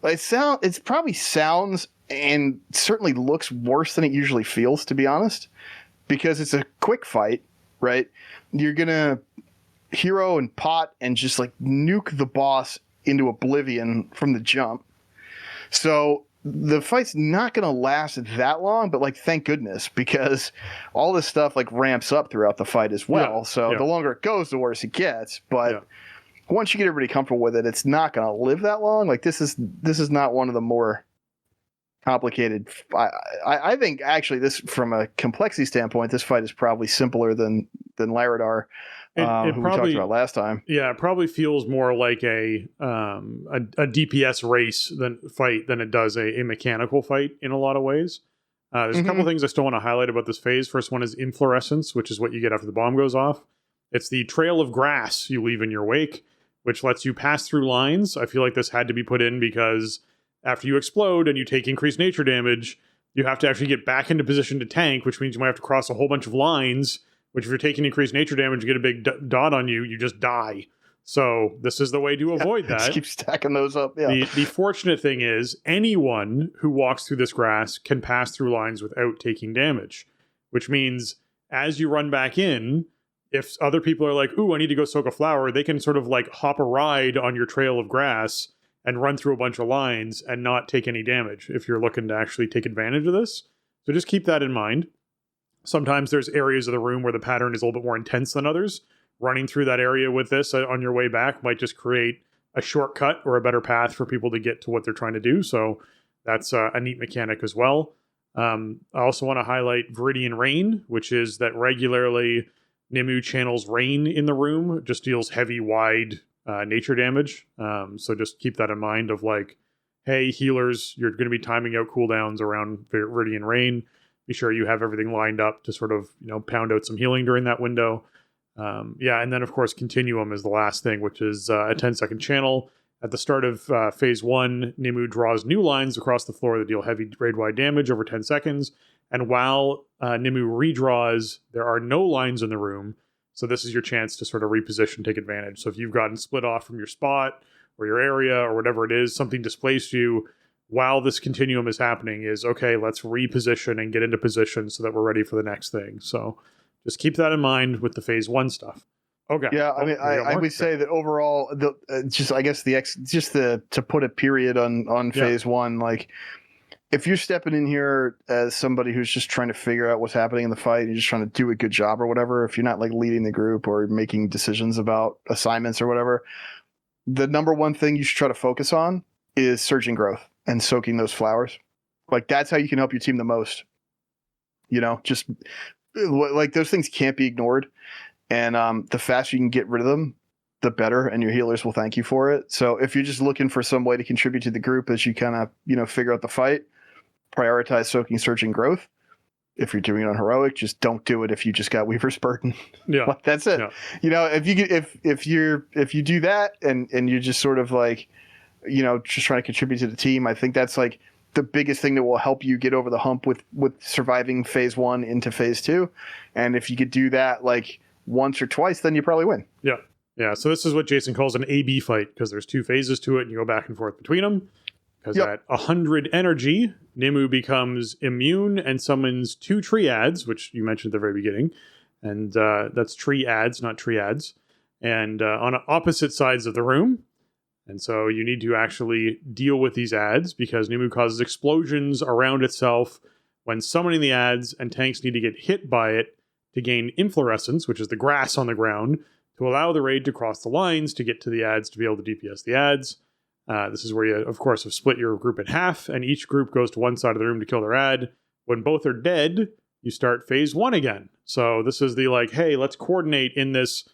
it probably sounds and certainly looks worse than it usually feels, to be honest, because it's a quick fight, right? You're gonna hero and pot and just like nuke the boss into oblivion from the jump. So the fight's not going to last that long, but like, thank goodness, because all this stuff like ramps up throughout the fight as well. So the longer it goes, the worse it gets. But once you get everybody comfortable with it, it's not going to live that long. Like this is not one of the more complicated. I think actually this, from a complexity standpoint, this fight is probably simpler than Laradar. Who we talked about last time. Yeah, it probably feels more like a DPS race than it does a mechanical fight in a lot of ways. There's a couple things I still want to highlight about this phase. First one is inflorescence, which is what you get after the bomb goes off. It's the trail of grass you leave in your wake, which lets you pass through lines. I feel like this had to be put in because after you explode and you take increased nature damage, you have to actually get back into position to tank, which means you might have to cross a whole bunch of lines, which if you're taking increased nature damage, you get a big dot on you, you just die. So this is the way to avoid that. Just keep stacking those up. Yeah. The fortunate thing is anyone who walks through this grass can pass through lines without taking damage, which means as you run back in, if other people are like, ooh, I need to go soak a flower, they can sort of like hop a ride on your trail of grass and run through a bunch of lines and not take any damage if you're looking to actually take advantage of this. So just keep that in mind. Sometimes there's areas of the room where the pattern is a little bit more intense than others. Running through that area with this on your way back might just create a shortcut or a better path for people to get to what they're trying to do. So that's a neat mechanic as well. I also want to highlight Viridian Rain, which is that regularly Nimue channels rain in the room, just deals heavy, wide nature damage. So just keep that in mind of like, hey, healers, you're going to be timing out cooldowns around Viridian Rain. Be sure you have everything lined up to sort of, pound out some healing during that window. And then, of course, Continuum is the last thing, which is a 10-second channel. At the start of Phase 1, Nimue draws new lines across the floor that deal heavy raid-wide damage over 10 seconds. And while Nimue redraws, there are no lines in the room. So this is your chance to sort of reposition, take advantage. So if you've gotten split off from your spot or your area or whatever it is, something displaced you, while this continuum is happening is, okay, let's reposition and get into position so that we're ready for the next thing. So just keep that in mind with the Phase 1 stuff. Okay. Yeah, I would say that overall, to put a period on Phase 1, like, if you're stepping in here as somebody who's just trying to figure out what's happening in the fight, you're just trying to do a good job or whatever, if you're not like leading the group or making decisions about assignments or whatever, the number one thing you should try to focus on is surging growth and soaking those flowers. Like, that's how you can help your team the most. Just like, those things can't be ignored. And the faster you can get rid of them, the better, and your healers will thank you for it. So if you're just looking for some way to contribute to the group as you kind of, figure out the fight, prioritize soaking, surging growth. If you're doing it on heroic, just don't do it if you just got Weaver's Burden. Yeah. Like, that's it. Yeah. If you do that and you're just sort of like, just trying to contribute to the team, I think that's like the biggest thing that will help you get over the hump with surviving Phase 1 into Phase 2. And if you could do that like once or twice, then you probably win. Yeah. Yeah. So this is what Jason calls an A-B fight, because there's two phases to it and you go back and forth between them. Because at 100 energy, Nimue becomes immune and summons 2 triads, which you mentioned at the very beginning. And that's triads, not triads. And on opposite sides of the room. And so you need to actually deal with these ads, because Nimue causes explosions around itself when summoning the ads, and tanks need to get hit by it to gain inflorescence, which is the grass on the ground, to allow the raid to cross the lines to get to the ads to be able to DPS the ads. This is where you, of course, have split your group in half, and each group goes to one side of the room to kill their ad. When both are dead, you start Phase 1 again. So this is the like, hey, let's coordinate in this.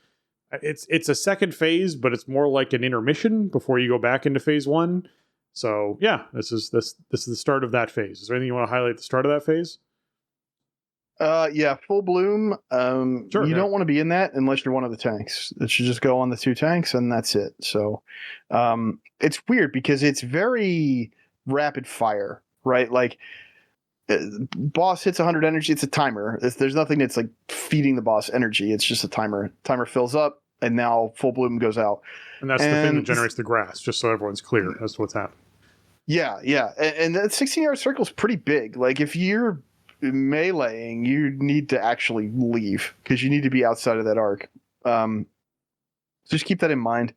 It's a second phase, but it's more like an intermission before you go back into Phase 1. So yeah, this is the start of that phase. Is there anything you want to highlight at the start of that phase? Full bloom. Sure, you don't want to be in that unless you're one of the tanks. It should just go on the 2 tanks and that's it. So it's weird because it's very rapid fire, right? Like, boss hits 100 energy. It's a timer. There's nothing that's like feeding the boss energy. It's just a timer. Timer fills up and now full bloom goes out. And that's the thing that generates the grass, just so everyone's clear as to what's happening. Yeah. And that 16-yard circle is pretty big. Like, if you're meleeing, you need to actually leave because you need to be outside of that arc. Just keep that in mind,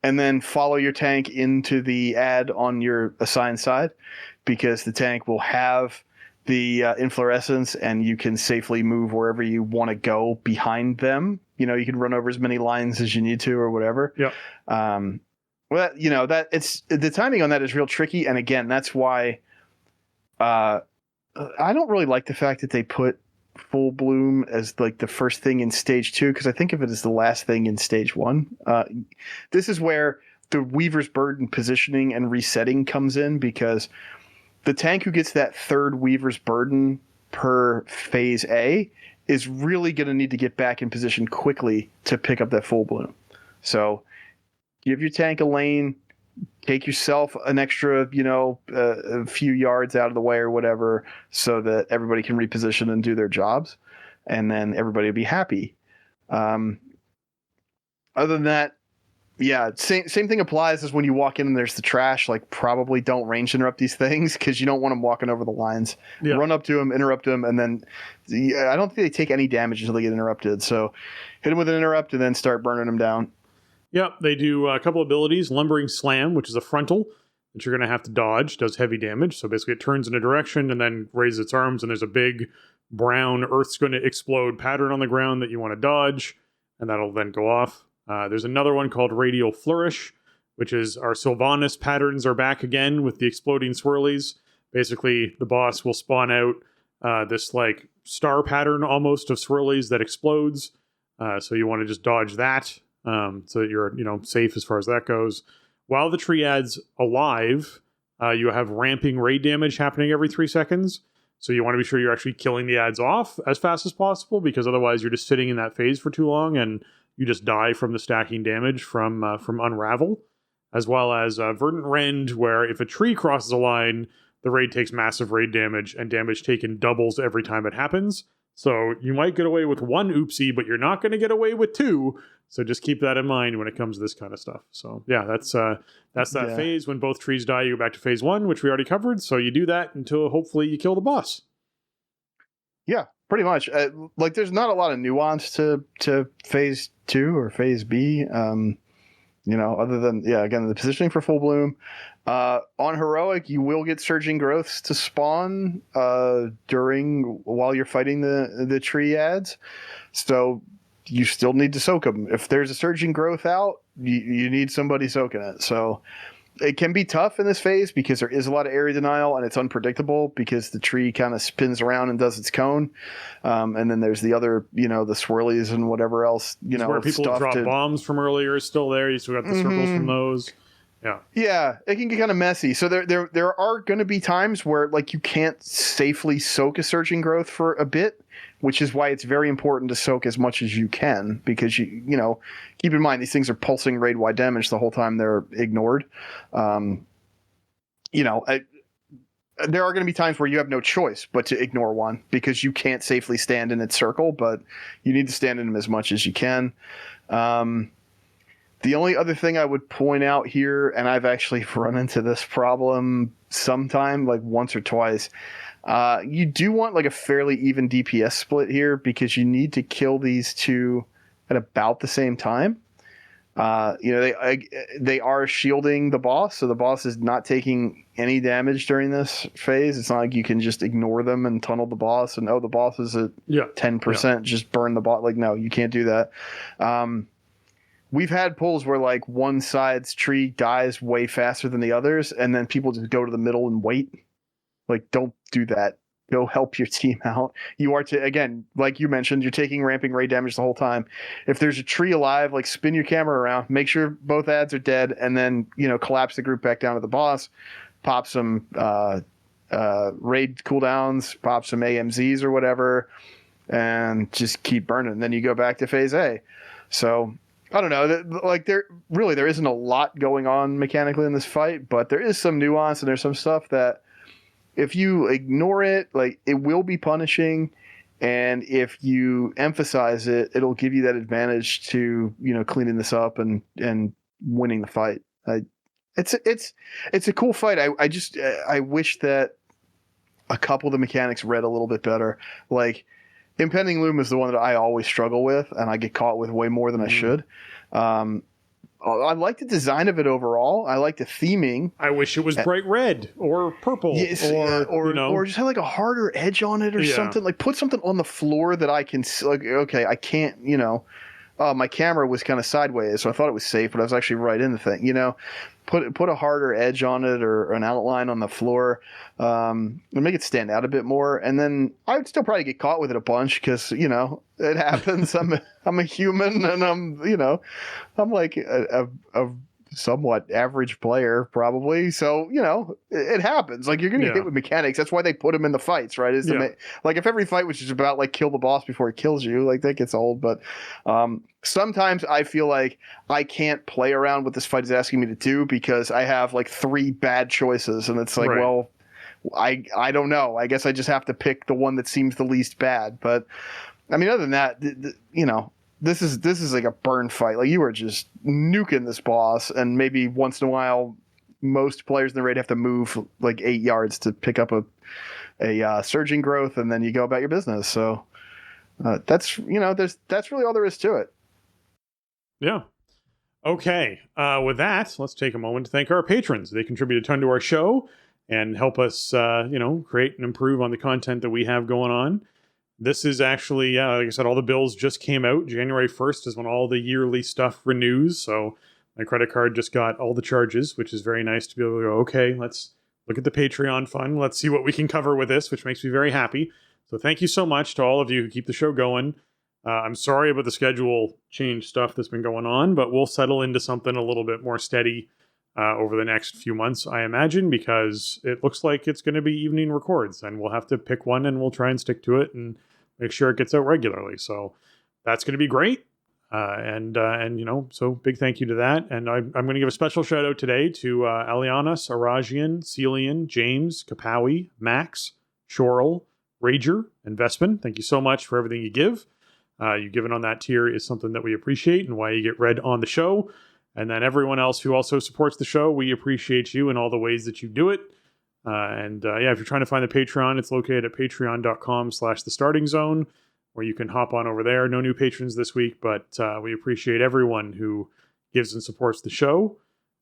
and then follow your tank into the ad on your assigned side, because the tank will have the inflorescence, and you can safely move wherever you want to go behind them. You can run over as many lines as you need to, or whatever. Yeah. Well, that it's the timing on that is real tricky, and again, that's why I don't really like the fact that they put full bloom as like the first thing in stage 2, because I think of it as the last thing in stage 1. This is where the Weaver's Burden positioning and resetting comes in, because the tank who gets that third Weaver's Burden per phase A is really going to need to get back in position quickly to pick up that full bloom. So give your tank a lane, take yourself an extra, a few yards out of the way or whatever, so that everybody can reposition and do their jobs, and then everybody will be happy. Other than that, yeah, same thing applies as when you walk in and there's the trash. Like, probably don't range interrupt these things, because you don't want them walking over the lines. Yeah. Run up to them, interrupt them, and then I don't think they take any damage until they get interrupted. So hit them with an interrupt and then start burning them down. Yep, they do a couple abilities. Lumbering Slam, which is a frontal that you're going to have to dodge, does heavy damage. So basically it turns in a direction and then raises its arms, and there's a big brown Earth's going to explode pattern on the ground that you want to dodge, and that'll then go off. There's another one called Radial Flourish, which is our Sylvanas patterns are back again with the exploding swirlies. Basically, the boss will spawn out this like star pattern almost of swirlies that explodes. So you want to just dodge that, so that you're safe as far as that goes. While the triad's alive, you have ramping raid damage happening every 3 seconds. So you want to be sure you're actually killing the ads off as fast as possible, because otherwise you're just sitting in that phase for too long and you just die from the stacking damage from Unravel, as well as Verdant Rend, where if a tree crosses a line, the raid takes massive raid damage, and damage taken doubles every time it happens. So you might get away with one oopsie, but you're not going to get away with 2. So just keep that in mind when it comes to this kind of stuff. So yeah, that's that phase. When both trees die, you go back to phase 1, which we already covered. So you do that until hopefully you kill the boss. Yeah, pretty much. Like, there's not a lot of nuance to phase 2 or phase B. Other than, again, the positioning for full bloom. On heroic, you will get surging growths to spawn while you're fighting the tree ads. So you still need to soak them. If there's a surging growth out, you need somebody soaking it. So it can be tough in this phase because there is a lot of area denial, and it's unpredictable because the tree kind of spins around and does its cone. And then there's the other, the swirlies and whatever else, where people drop bombs from earlier is still there. You still got the circles from those. Yeah, it can get kind of messy. So there are going to be times where, like, you can't safely soak a surging growth for a bit, which is why it's very important to soak as much as you can, because you keep in mind these things are pulsing raid wide damage the whole time they're ignored. There are going to be times where you have no choice but to ignore one because you can't safely stand in its circle, but you need to stand in them as much as you can. The only other thing I would point out here, and I've actually run into this problem sometime, like once or twice, you do want like a fairly even DPS split here, because you need to kill these two at about the same time. They are shielding the boss, so the boss is not taking any damage during this phase. It's not like you can just ignore them and tunnel the boss and, the boss is at 10%, just burn the boss. Like, no, you can't do that. We've had pulls where, like, one side's tree dies way faster than the others, and then people just go to the middle and wait. Like, don't do that. Go help your team out. You are again, like you mentioned, you're taking ramping raid damage the whole time. If there's a tree alive, like, spin your camera around, make sure both ads are dead, and then, collapse the group back down to the boss, pop some raid cooldowns, pop some AMZs or whatever, and just keep burning. And then you go back to phase A. So I don't know. Like, there isn't a lot going on mechanically in this fight, but there is some nuance, and there's some stuff that if you ignore it, like, it will be punishing, and if you emphasize it, it'll give you that advantage to, cleaning this up and winning the fight. It's a cool fight. I wish that a couple of the mechanics read a little bit better. Like Impending Loom is the one that I always struggle with, and I get caught with way more than I should. I like the design of it overall. I like the theming. I wish it was bright red or purple, or just have like a harder edge on it or something. Like put something on the floor that I can like. Okay, I can't. My camera was kind of sideways, so I thought it was safe, but I was actually right in the thing. Put a harder edge on it or an outline on the floor, and make it stand out a bit more. And then I would still probably get caught with it a bunch because it happens. I'm a human, and I'm like a somewhat average player probably. So it happens. Like you're gonna get hit with mechanics. That's why they put them in the fights, right? Like if every fight was just about like kill the boss before he kills you, like that gets old. But sometimes I feel like I can't play around what this fight is asking me to do because I have like 3 bad choices, and it's like, well, I don't know. I guess I just have to pick the one that seems the least bad. But I mean, other than that, this is like a burn fight. Like you are just nuking this boss, and maybe once in a while, most players in the raid have to move like 8 yards to pick up a surging growth, and then you go about your business. So that's really all there is to it. Yeah. Okay. With that, let's take a moment to thank our patrons. They contribute a ton to our show and help us, create and improve on the content that we have going on. This is actually, like I said, all the bills just came out. January 1st is when all the yearly stuff renews. So my credit card just got all the charges, which is very nice to be able to go, okay, let's look at the Patreon fund. Let's see what we can cover with this, which makes me very happy. So thank you so much to all of you who keep the show going. I'm sorry about the schedule change stuff that's been going on, but we'll settle into something a little bit more steady over the next few months, I imagine, because it looks like it's going to be evening records, and we'll have to pick one and we'll try and stick to it and make sure it gets out regularly. So that's going to be great. So big thank you to that. And I'm going to give a special shout out today to Aliana, Sarajian, Celian, James, Kapawi, Max, Shorel, Rager, and Vespin. Thank you so much for everything you give. You giving on that tier is something that we appreciate and why you get read on the show. And then everyone else who also supports the show, we appreciate you in all the ways that you do it. If you're trying to find the Patreon, it's located at patreon.com/thestartingzone, where you can hop on over there. No new patrons this week, but we appreciate everyone who gives and supports the show.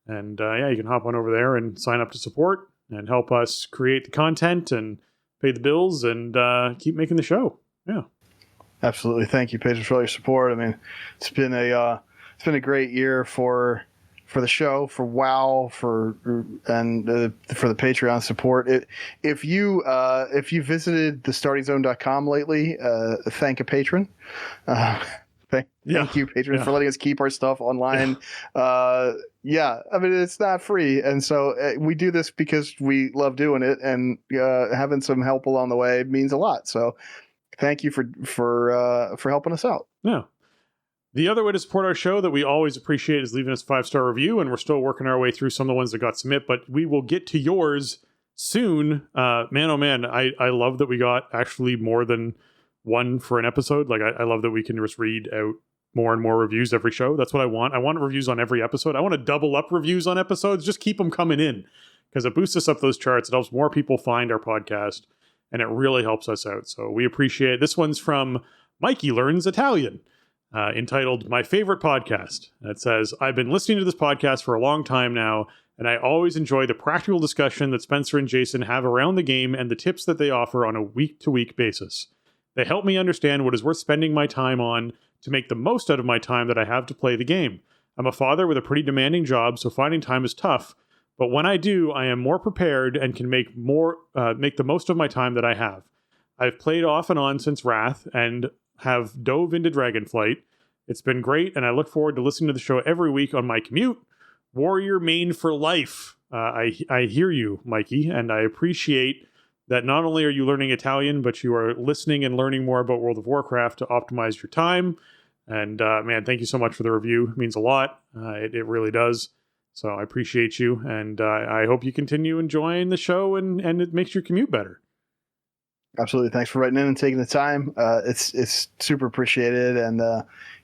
And you can hop on over there and sign up to support and help us create the content and pay the bills and keep making the show. Yeah. Absolutely. Thank you, patrons, for all your support. I mean, it's been a great year for the show, for WoW, for the Patreon support. If you visited thestartingzone.com lately, thank a patron. Thank you, patrons, for letting us keep our stuff online. I mean, it's not free, and so we do this because we love doing it, and having some help along the way means a lot. So thank you for helping us out. Yeah. The other way to support our show that we always appreciate is leaving us a 5-star review, and we're still working our way through some of the ones that got submit, but we will get to yours soon. Man, oh man, I love that we got actually more than one for an episode. Like, I love that we can just read out more and more reviews every show. That's what I want. I want reviews on every episode. I want to double up reviews on episodes. Just keep them coming in, because it boosts us up those charts. It helps more people find our podcast, and it really helps us out. So we appreciate it. This one's from Mikey Learns Italian. Entitled My Favorite Podcast. It says, I've been listening to this podcast for a long time now, and I always enjoy the practical discussion that Spencer and Jason have around the game and the tips that they offer on a week-to-week basis. They help me understand what is worth spending my time on to make the most out of my time that I have to play the game. I'm a father with a pretty demanding job, so finding time is tough, but when I do, I am more prepared and can make the most of my time that I have. I've played off and on since Wrath and have dove into Dragonflight. It's been great, and I look forward to listening to the show every week on my commute. Warrior main for life. I hear you, Mikey, and I appreciate that not only are you learning Italian, but you are listening and learning more about World of Warcraft to optimize your time. And man, thank you so much for the review. It means a lot. It really does. So I appreciate you, and I hope you continue enjoying the show and it makes your commute better. Absolutely. Thanks for writing in and taking the time. It's super appreciated. And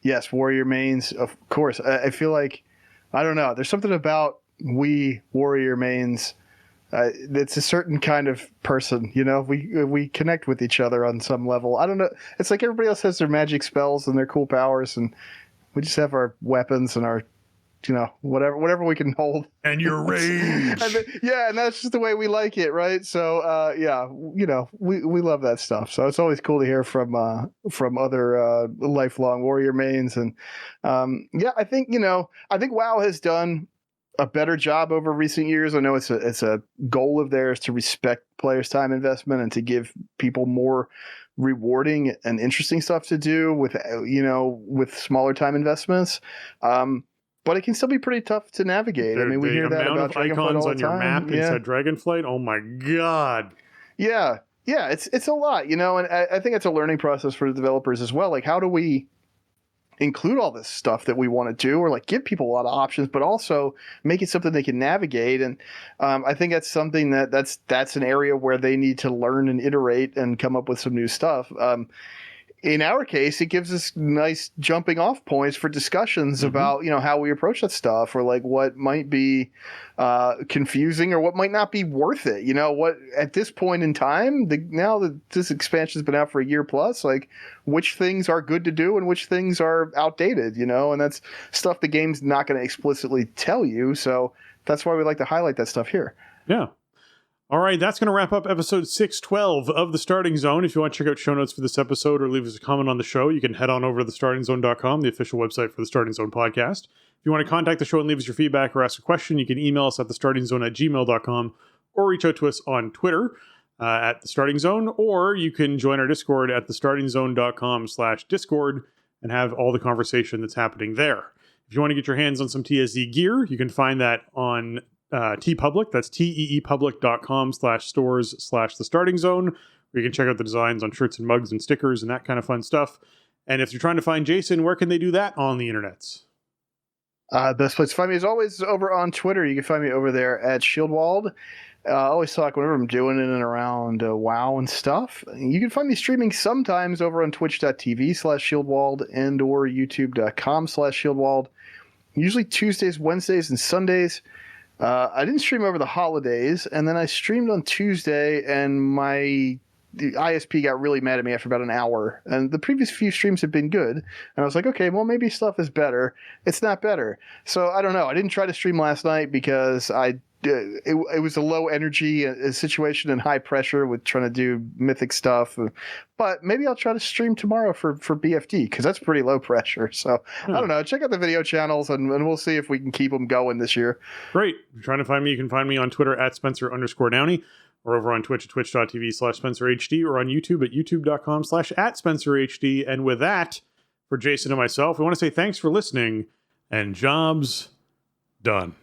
yes, Warrior mains, of course. I feel like, I don't know, there's something about we Warrior mains it's a certain kind of person, we connect with each other on some level. I don't know. It's like everybody else has their magic spells and their cool powers, and we just have our weapons and our, whatever we can hold. And your rage. And that's just the way we like it, right? So, we love that stuff. So it's always cool to hear from other lifelong warrior mains. And I think WoW has done a better job over recent years. I know it's a goal of theirs to respect players' time investment and to give people more rewarding and interesting stuff to do with smaller time investments. But it can still be pretty tough to navigate. I mean, we hear that about Dragonflight icons all on the your time. map inside Dragonflight. Oh my god. Yeah, it's a lot, and I think it's a learning process for the developers as well. Like, how do we include all this stuff that we want to do, or like give people a lot of options, but also make it something they can navigate? And I think that's something that's an area where they need to learn and iterate and come up with some new stuff. In our case, it gives us nice jumping off points for discussions about, how we approach that stuff, or like what might be confusing or what might not be worth it. What at this point in time, now that this expansion has been out for a year plus, like which things are good to do and which things are outdated, and that's stuff the game's not going to explicitly tell you. So that's why we like to highlight that stuff here. Yeah. All right, that's going to wrap up episode 612 of The Starting Zone. If you want to check out show notes for this episode or leave us a comment on the show, you can head on over to thestartingzone.com, the official website for the Starting Zone podcast. If you want to contact the show and leave us your feedback or ask a question, you can email us at thestartingzone@gmail.com or reach out to us on Twitter at The Starting Zone, or you can join our Discord at thestartingzone.com/Discord and have all the conversation that's happening there. If you want to get your hands on some TSZ gear, you can find that on TeePublic. That's teepublic.com/stores/The Starting Zone, where you can check out the designs on shirts and mugs and stickers and that kind of fun stuff. And if you're trying to find Jason, where can they do that on the internets? Best place to find me is always over on Twitter. You can find me over there at Shieldwald. I always talk whenever I'm doing in and around WoW and stuff. You can find me streaming sometimes over on twitch.tv/Shieldwald and or youtube.com/Shieldwald. Usually Tuesdays, Wednesdays, and Sundays. I didn't stream over the holidays, and then I streamed on Tuesday, and the ISP got really mad at me after about an hour. And the previous few streams have been good, and I was like, okay, well, maybe stuff is better. It's not better. So I don't know. I didn't try to stream last night because it was a low energy situation and high pressure with trying to do mythic stuff. But maybe I'll try to stream tomorrow for BFD, because that's pretty low pressure. So I don't know. Check out the video channels and we'll see if we can keep them going this year. Great. If you're trying to find me, you can find me on Twitter at Spencer_Downey, or over on Twitch at twitch.tv/SpencerHD, or on YouTube at youtube.com/@SpencerHD. And with that, for Jason and myself, we want to say thanks for listening, and job's done.